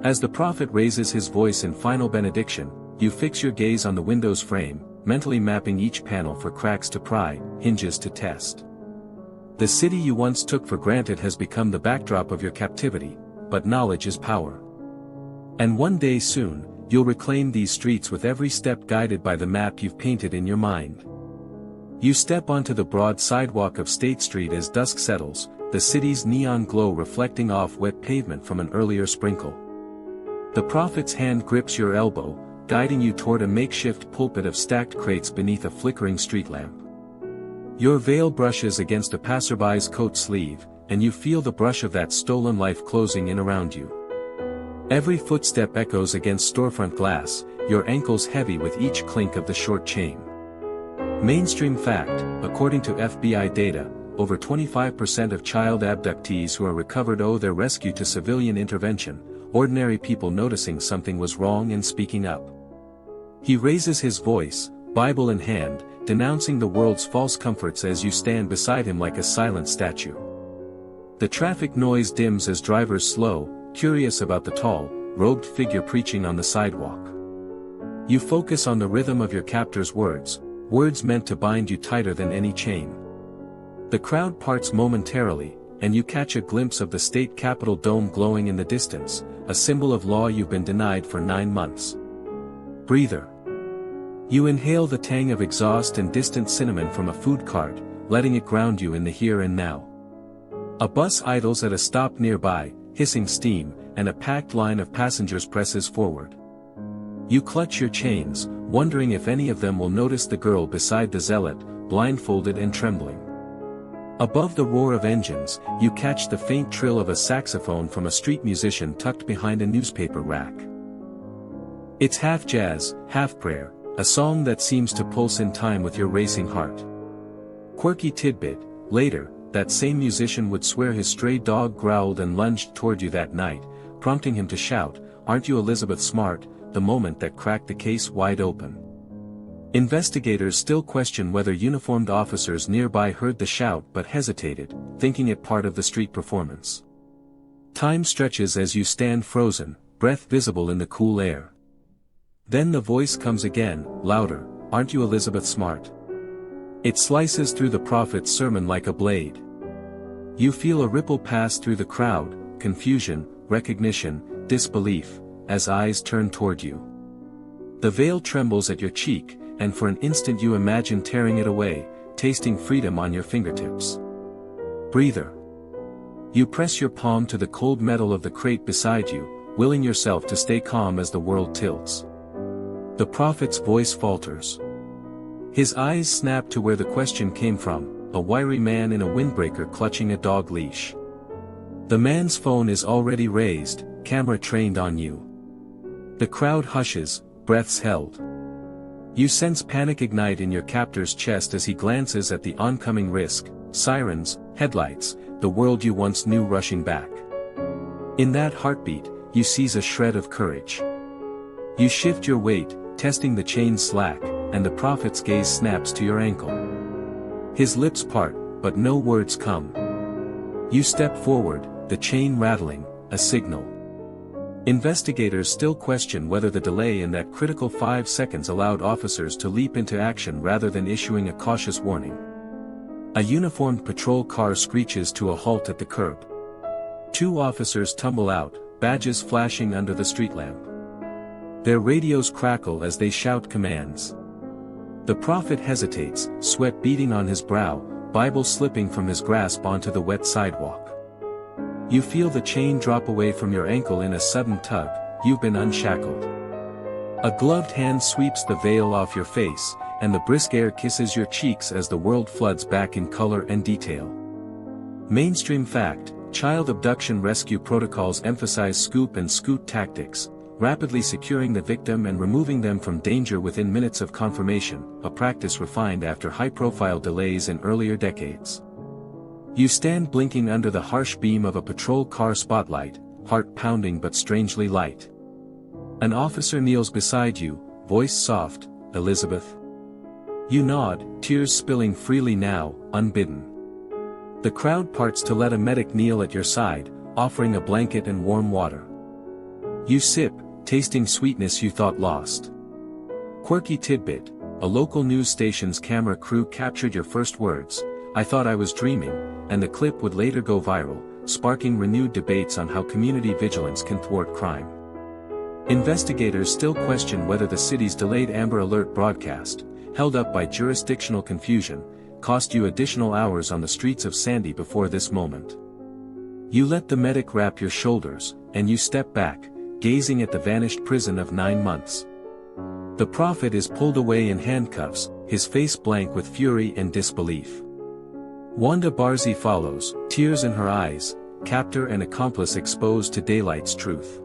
As the prophet raises his voice in final benediction, you fix your gaze on the window's frame, mentally mapping each panel for cracks to pry, hinges to test. The city you once took for granted has become the backdrop of your captivity, but knowledge is power. And one day soon, you'll reclaim these streets with every step guided by the map you've painted in your mind. You step onto the broad sidewalk of State Street as dusk settles, the city's neon glow reflecting off wet pavement from an earlier sprinkle. The prophet's hand grips your elbow, guiding you toward a makeshift pulpit of stacked crates beneath a flickering street lamp. Your veil brushes against a passerby's coat sleeve, and you feel the brush of that stolen life closing in around you. Every footstep echoes against storefront glass, your ankles heavy with each clink of the short chain. Mainstream fact: according to FBI data, over 25% of child abductees who are recovered owe their rescue to civilian intervention, ordinary people noticing something was wrong and speaking up. He raises his voice, Bible in hand, denouncing the world's false comforts as you stand beside him like a silent statue. The traffic noise dims as drivers slow, curious about the tall, robed figure preaching on the sidewalk. You focus on the rhythm of your captor's words, words meant to bind you tighter than any chain. The crowd parts momentarily, and you catch a glimpse of the state capitol dome glowing in the distance, a symbol of law you've been denied for 9 months. Breather. You inhale the tang of exhaust and distant cinnamon from a food cart, letting it ground you in the here and now. A bus idles at a stop nearby, hissing steam, and a packed line of passengers presses forward. You clutch your chains, wondering if any of them will notice the girl beside the zealot, blindfolded and trembling. Above the roar of engines, you catch the faint trill of a saxophone from a street musician tucked behind a newspaper rack. It's half jazz, half prayer, a song that seems to pulse in time with your racing heart. Quirky tidbit: later, that same musician would swear his stray dog growled and lunged toward you that night, prompting him to shout, "Aren't you Elizabeth Smart?" the moment that cracked the case wide open. Investigators still question whether uniformed officers nearby heard the shout but hesitated, thinking it part of the street performance. Time stretches as you stand frozen, breath visible in the cool air. Then the voice comes again, louder, "Aren't you Elizabeth Smart?" It slices through the prophet's sermon like a blade. You feel a ripple pass through the crowd, confusion, recognition, disbelief, as eyes turn toward you. The veil trembles at your cheek, and for an instant you imagine tearing it away, tasting freedom on your fingertips. Breather. You press your palm to the cold metal of the crate beside you, willing yourself to stay calm as the world tilts. The prophet's voice falters. His eyes snap to where the question came from, a wiry man in a windbreaker clutching a dog leash. The man's phone is already raised, camera trained on you. The crowd hushes, breaths held. You sense panic ignite in your captor's chest as he glances at the oncoming risk, sirens, headlights, the world you once knew rushing back. In that heartbeat, you seize a shred of courage. You shift your weight, testing the chain's slack, and the prophet's gaze snaps to your ankle. His lips part, but no words come. You step forward, the chain rattling, a signal. Investigators still question whether the delay in that critical 5 seconds allowed officers to leap into action rather than issuing a cautious warning. A uniformed patrol car screeches to a halt at the curb. 2 officers tumble out, badges flashing under the street lamp. Their radios crackle as they shout commands. The prophet hesitates, sweat beading on his brow, Bible slipping from his grasp onto the wet sidewalk. You feel the chain drop away from your ankle in a sudden tug, you've been unshackled. A gloved hand sweeps the veil off your face, and the brisk air kisses your cheeks as the world floods back in color and detail. Mainstream fact: child abduction rescue protocols emphasize scoop and scoot tactics, rapidly securing the victim and removing them from danger within minutes of confirmation, a practice refined after high-profile delays in earlier decades. You stand blinking under the harsh beam of a patrol car spotlight, heart pounding but strangely light. An officer kneels beside you, voice soft, "Elizabeth?" You nod, tears spilling freely now, unbidden. The crowd parts to let a medic kneel at your side, offering a blanket and warm water. You sip, tasting sweetness you thought lost. Quirky tidbit: a local news station's camera crew captured your first words, "I thought I was dreaming," and the clip would later go viral, sparking renewed debates on how community vigilance can thwart crime. Investigators still question whether the city's delayed Amber Alert broadcast, held up by jurisdictional confusion, cost you additional hours on the streets of Sandy before this moment. You let the medic wrap your shoulders, and you step back, gazing at the vanished prison of 9 months. The prophet is pulled away in handcuffs, his face blank with fury and disbelief. Wanda Barzi follows, tears in her eyes, captor and accomplice exposed to daylight's truth.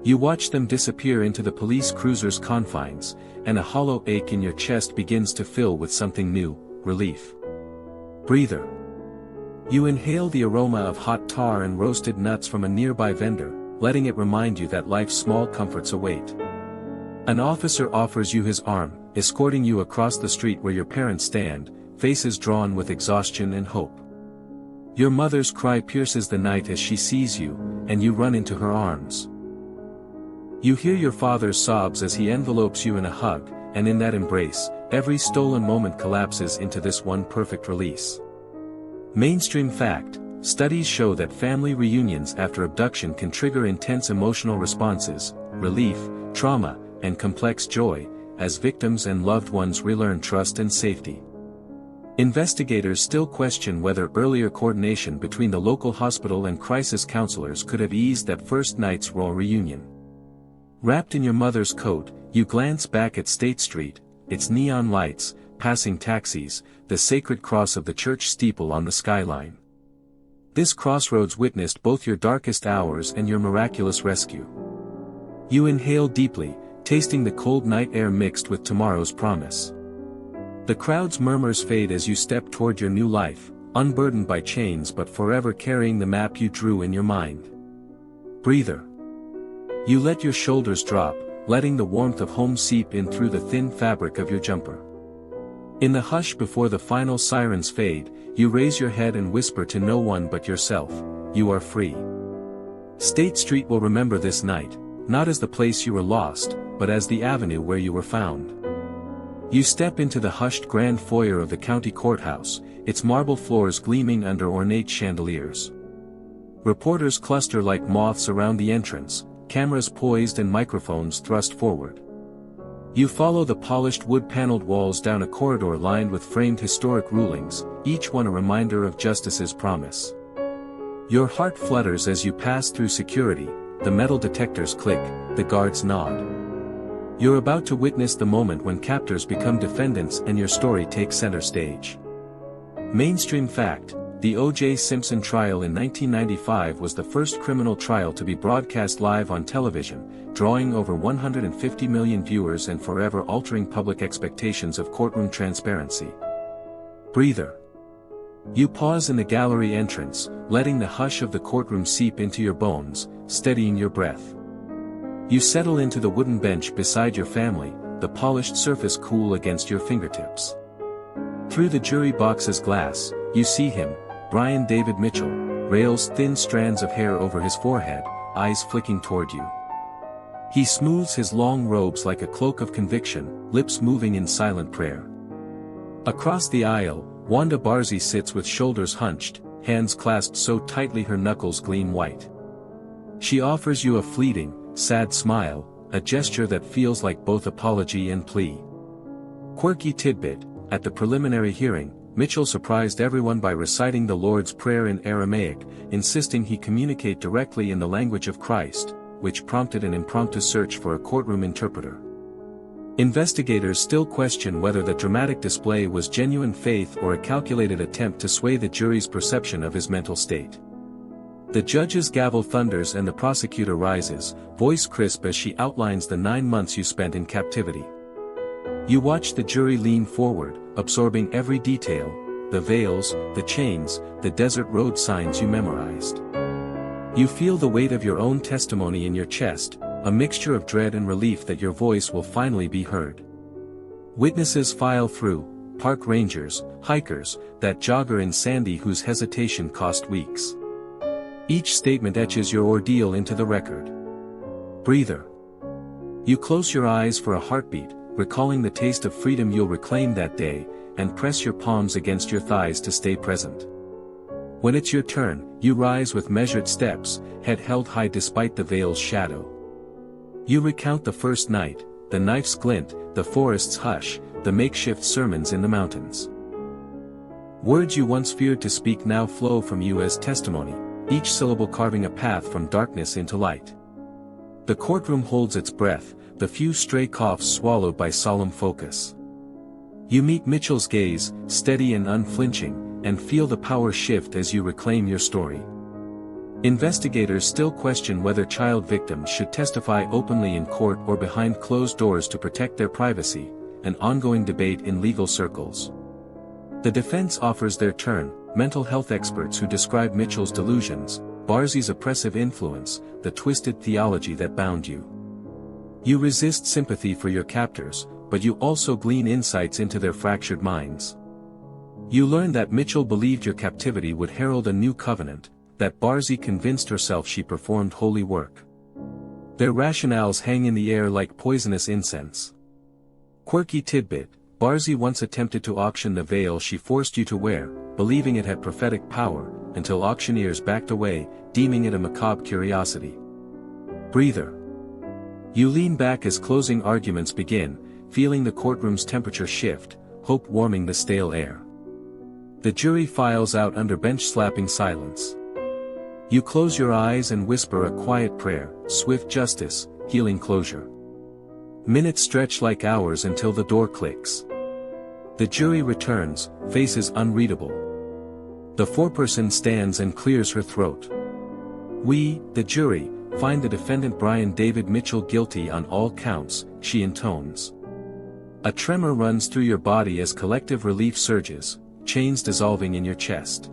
You watch them disappear into the police cruiser's confines, and a hollow ache in your chest begins to fill with something new, relief. Breather. You inhale the aroma of hot tar and roasted nuts from a nearby vendor, letting it remind you that life's small comforts await. An officer offers you his arm, escorting you across the street where your parents stand, faces drawn with exhaustion and hope. Your mother's cry pierces the night as she sees you, and you run into her arms. You hear your father's sobs as he envelopes you in a hug, and in that embrace, every stolen moment collapses into this one perfect release. Mainstream fact: studies show that family reunions after abduction can trigger intense emotional responses, relief, trauma, and complex joy, as victims and loved ones relearn trust and safety. Investigators still question whether earlier coordination between the local hospital and crisis counselors could have eased that first night's raw reunion. Wrapped in your mother's coat, you glance back at State Street, its neon lights, passing taxis, the sacred cross of the church steeple on the skyline. This crossroads witnessed both your darkest hours and your miraculous rescue. You inhale deeply, tasting the cold night air mixed with tomorrow's promise. The crowd's murmurs fade as you step toward your new life, unburdened by chains but forever carrying the map you drew in your mind. Breather. You let your shoulders drop, letting the warmth of home seep in through the thin fabric of your jumper. In the hush before the final sirens fade, you raise your head and whisper to no one but yourself, "You are free." State Street will remember this night, not as the place you were lost, but as the avenue where you were found. You step into the hushed grand foyer of the county courthouse, its marble floors gleaming under ornate chandeliers. Reporters cluster like moths around the entrance, cameras poised and microphones thrust forward. You follow the polished wood-paneled walls down a corridor lined with framed historic rulings, each one a reminder of justice's promise. Your heart flutters as you pass through security, the metal detectors click, the guards nod. You're about to witness the moment when captors become defendants and your story takes center stage. Mainstream fact: the O.J. Simpson trial in 1995 was the first criminal trial to be broadcast live on television, drawing over 150 million viewers and forever altering public expectations of courtroom transparency. Breather. You pause in the gallery entrance, letting the hush of the courtroom seep into your bones, steadying your breath. You settle into the wooden bench beside your family, the polished surface cool against your fingertips. Through the jury box's glass, you see him, Brian David Mitchell, rails thin strands of hair over his forehead, eyes flicking toward you. He smooths his long robes like a cloak of conviction, lips moving in silent prayer. Across the aisle, Wanda Barzee sits with shoulders hunched, hands clasped so tightly her knuckles gleam white. She offers you a fleeting, sad smile, a gesture that feels like both apology and plea. Quirky tidbit: at the preliminary hearing, Mitchell surprised everyone by reciting the Lord's Prayer in Aramaic, insisting he communicate directly in the language of Christ, which prompted an impromptu search for a courtroom interpreter. Investigators still question whether the dramatic display was genuine faith or a calculated attempt to sway the jury's perception of his mental state. The judge's gavel thunders and the prosecutor rises, voice crisp as she outlines the 9 months you spent in captivity. You watch the jury lean forward, absorbing every detail, the veils, the chains, the desert road signs you memorized. You feel the weight of your own testimony in your chest, a mixture of dread and relief that your voice will finally be heard. Witnesses file through, park rangers, hikers, that jogger in Sandy whose hesitation cost weeks. Each statement etches your ordeal into the record. Breather. You close your eyes for a heartbeat, recalling the taste of freedom you'll reclaim that day, and press your palms against your thighs to stay present. When it's your turn, you rise with measured steps, head held high despite the veil's shadow. You recount the first night, the knife's glint, the forest's hush, the makeshift sermons in the mountains. Words you once feared to speak now flow from you as testimony, each syllable carving a path from darkness into light. The courtroom holds its breath, the few stray coughs swallowed by solemn focus. You meet Mitchell's gaze, steady and unflinching, and feel the power shift as you reclaim your story. Investigators still question whether child victims should testify openly in court or behind closed doors to protect their privacy, an ongoing debate in legal circles. The defense offers their turn, mental health experts who describe Mitchell's delusions, Barzee's oppressive influence, the twisted theology that bound you. You resist sympathy for your captors, but you also glean insights into their fractured minds. You learn that Mitchell believed your captivity would herald a new covenant, that Barzee convinced herself she performed holy work. Their rationales hang in the air like poisonous incense. Quirky tidbit: Barzee once attempted to auction the veil she forced you to wear, believing it had prophetic power, until auctioneers backed away, deeming it a macabre curiosity. Breather. You lean back as closing arguments begin, feeling the courtroom's temperature shift, hope warming the stale air. The jury files out under bench-slapping silence. You close your eyes and whisper a quiet prayer, swift justice, healing closure. Minutes stretch like hours until the door clicks. The jury returns, faces unreadable. The foreperson stands and clears her throat. We, the jury, find the defendant Brian David Mitchell guilty on all counts, she intones. A tremor runs through your body as collective relief surges, chains dissolving in your chest.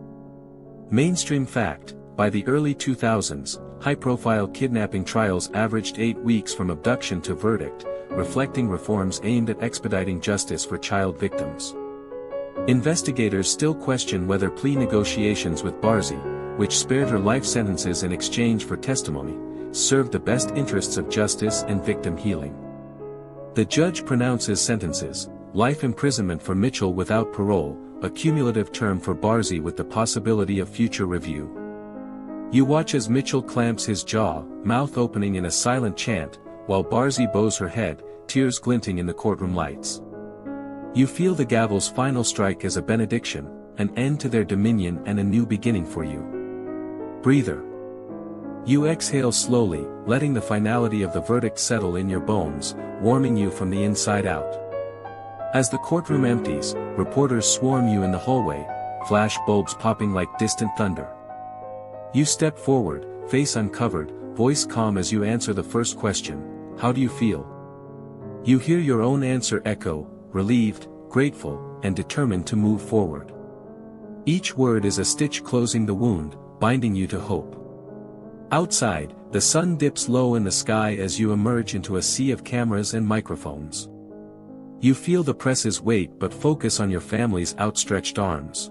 Mainstream fact: by the early 2000s, high-profile kidnapping trials averaged 8 weeks from abduction to verdict, reflecting reforms aimed at expediting justice for child victims. Investigators still question whether plea negotiations with Barzee, which spared her life sentences in exchange for testimony, served the best interests of justice and victim healing. The judge pronounces sentences: life imprisonment for Mitchell without parole, a cumulative term for Barzee with the possibility of future review. You watch as Mitchell clamps his jaw, mouth opening in a silent chant, while Barzy bows her head, tears glinting in the courtroom lights. You feel the gavel's final strike as a benediction, an end to their dominion and a new beginning for you. Breather. You exhale slowly, letting the finality of the verdict settle in your bones, warming you from the inside out. As the courtroom empties, reporters swarm you in the hallway, flash bulbs popping like distant thunder. You step forward, face uncovered, voice calm as you answer the first question, "How do you feel?" You hear your own answer echo, relieved, grateful, and determined to move forward. Each word is a stitch closing the wound, binding you to hope. Outside, the sun dips low in the sky as you emerge into a sea of cameras and microphones. You feel the press's weight but focus on your family's outstretched arms.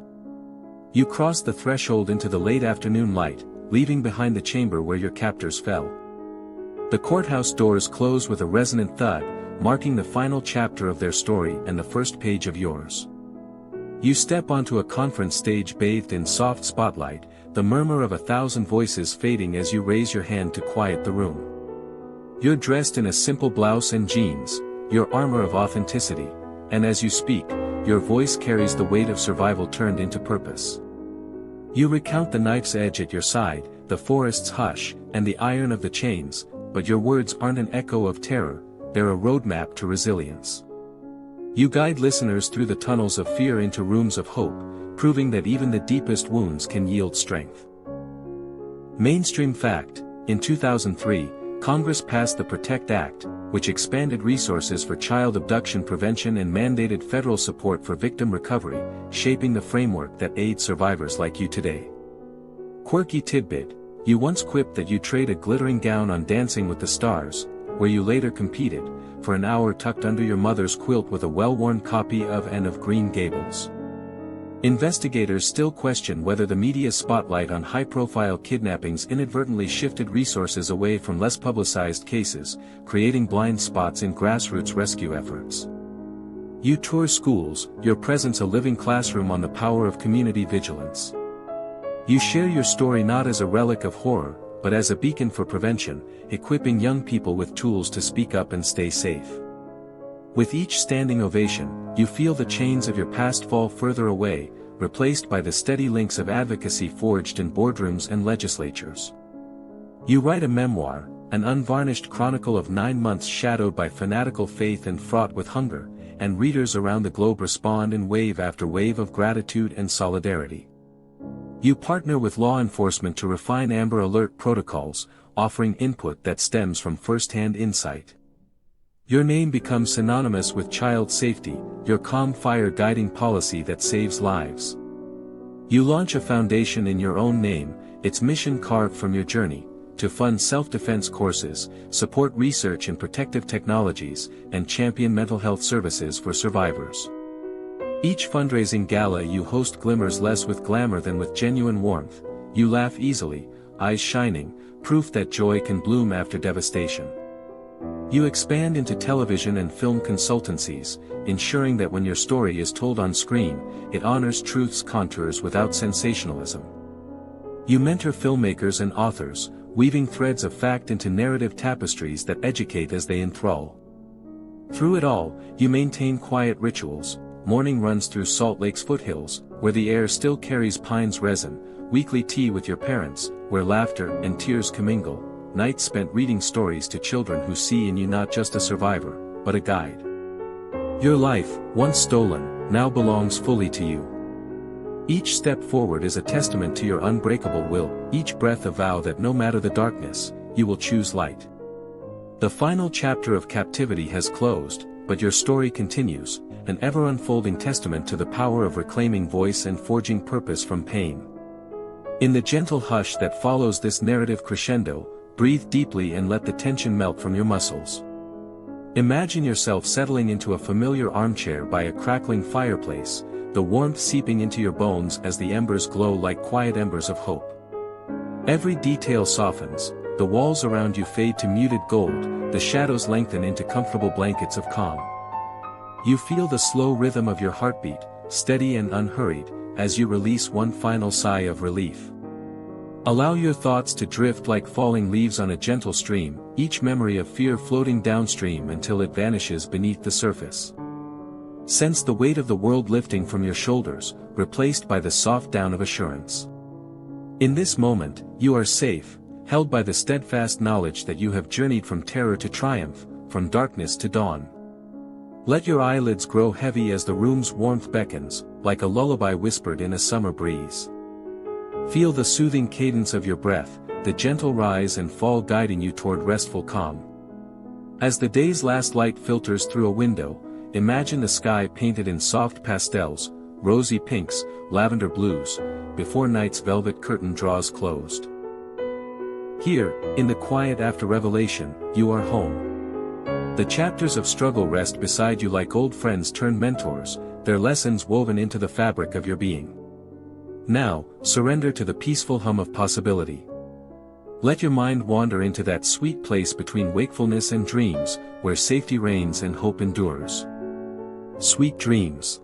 You cross the threshold into the late afternoon light, leaving behind the chamber where your captors fell. The courthouse doors close with a resonant thud, marking the final chapter of their story and the first page of yours. You step onto a conference stage bathed in soft spotlight, the murmur of 1,000 voices fading as you raise your hand to quiet the room. You're dressed in a simple blouse and jeans, your armor of authenticity, and as you speak, your voice carries the weight of survival turned into purpose. You recount the knife's edge at your side, the forest's hush, and the iron of the chains, but your words aren't an echo of terror, they're a roadmap to resilience. You guide listeners through the tunnels of fear into rooms of hope, proving that even the deepest wounds can yield strength. Mainstream fact: in 2003, Congress passed the PROTECT Act, which expanded resources for child abduction prevention and mandated federal support for victim recovery, shaping the framework that aids survivors like you today. Quirky tidbit: you once quipped that you trade a glittering gown on Dancing with the Stars, where you later competed, for an hour tucked under your mother's quilt with a well-worn copy of Anne of Green Gables. Investigators still question whether the media spotlight on high-profile kidnappings inadvertently shifted resources away from less publicized cases, creating blind spots in grassroots rescue efforts. You tour schools, your presence a living classroom on the power of community vigilance. You share your story not as a relic of horror, but as a beacon for prevention, equipping young people with tools to speak up and stay safe. With each standing ovation, you feel the chains of your past fall further away, replaced by the steady links of advocacy forged in boardrooms and legislatures. You write a memoir, an unvarnished chronicle of 9 months shadowed by fanatical faith and fraught with hunger, and readers around the globe respond in wave after wave of gratitude and solidarity. You partner with law enforcement to refine Amber Alert protocols, offering input that stems from first-hand insight. Your name becomes synonymous with child safety, your calm fire guiding policy that saves lives. You launch a foundation in your own name, its mission carved from your journey, to fund self-defense courses, support research in protective technologies, and champion mental health services for survivors. Each fundraising gala you host glimmers less with glamour than with genuine warmth. You laugh easily, eyes shining, proof that joy can bloom after devastation. You expand into television and film consultancies, ensuring that when your story is told on screen, it honors truth's contours without sensationalism. You mentor filmmakers and authors, weaving threads of fact into narrative tapestries that educate as they enthrall. Through it all, you maintain quiet rituals. Morning runs through Salt Lake's foothills, where the air still carries pine's resin, weekly tea with your parents, where laughter and tears commingle, nights spent reading stories to children who see in you not just a survivor, but a guide. Your life, once stolen, now belongs fully to you. Each step forward is a testament to your unbreakable will, each breath a vow that no matter the darkness, you will choose light. The final chapter of captivity has closed, but your story continues, an ever-unfolding testament to the power of reclaiming voice and forging purpose from pain. In the gentle hush that follows this narrative crescendo, breathe deeply and let the tension melt from your muscles. Imagine yourself settling into a familiar armchair by a crackling fireplace, the warmth seeping into your bones as the embers glow like quiet embers of hope. Every detail softens, the walls around you fade to muted gold, the shadows lengthen into comfortable blankets of calm. You feel the slow rhythm of your heartbeat, steady and unhurried, as you release one final sigh of relief. Allow your thoughts to drift like falling leaves on a gentle stream, each memory of fear floating downstream until it vanishes beneath the surface. Sense the weight of the world lifting from your shoulders, replaced by the soft down of assurance. In this moment, you are safe, held by the steadfast knowledge that you have journeyed from terror to triumph, from darkness to dawn. Let your eyelids grow heavy as the room's warmth beckons, like a lullaby whispered in a summer breeze. Feel the soothing cadence of your breath, the gentle rise and fall guiding you toward restful calm. As the day's last light filters through a window, imagine the sky painted in soft pastels, rosy pinks, lavender blues, before night's velvet curtain draws closed. Here, in the quiet after revelation, you are home. The chapters of struggle rest beside you like old friends turned mentors, their lessons woven into the fabric of your being. Now, surrender to the peaceful hum of possibility. Let your mind wander into that sweet place between wakefulness and dreams, where safety reigns and hope endures. Sweet dreams.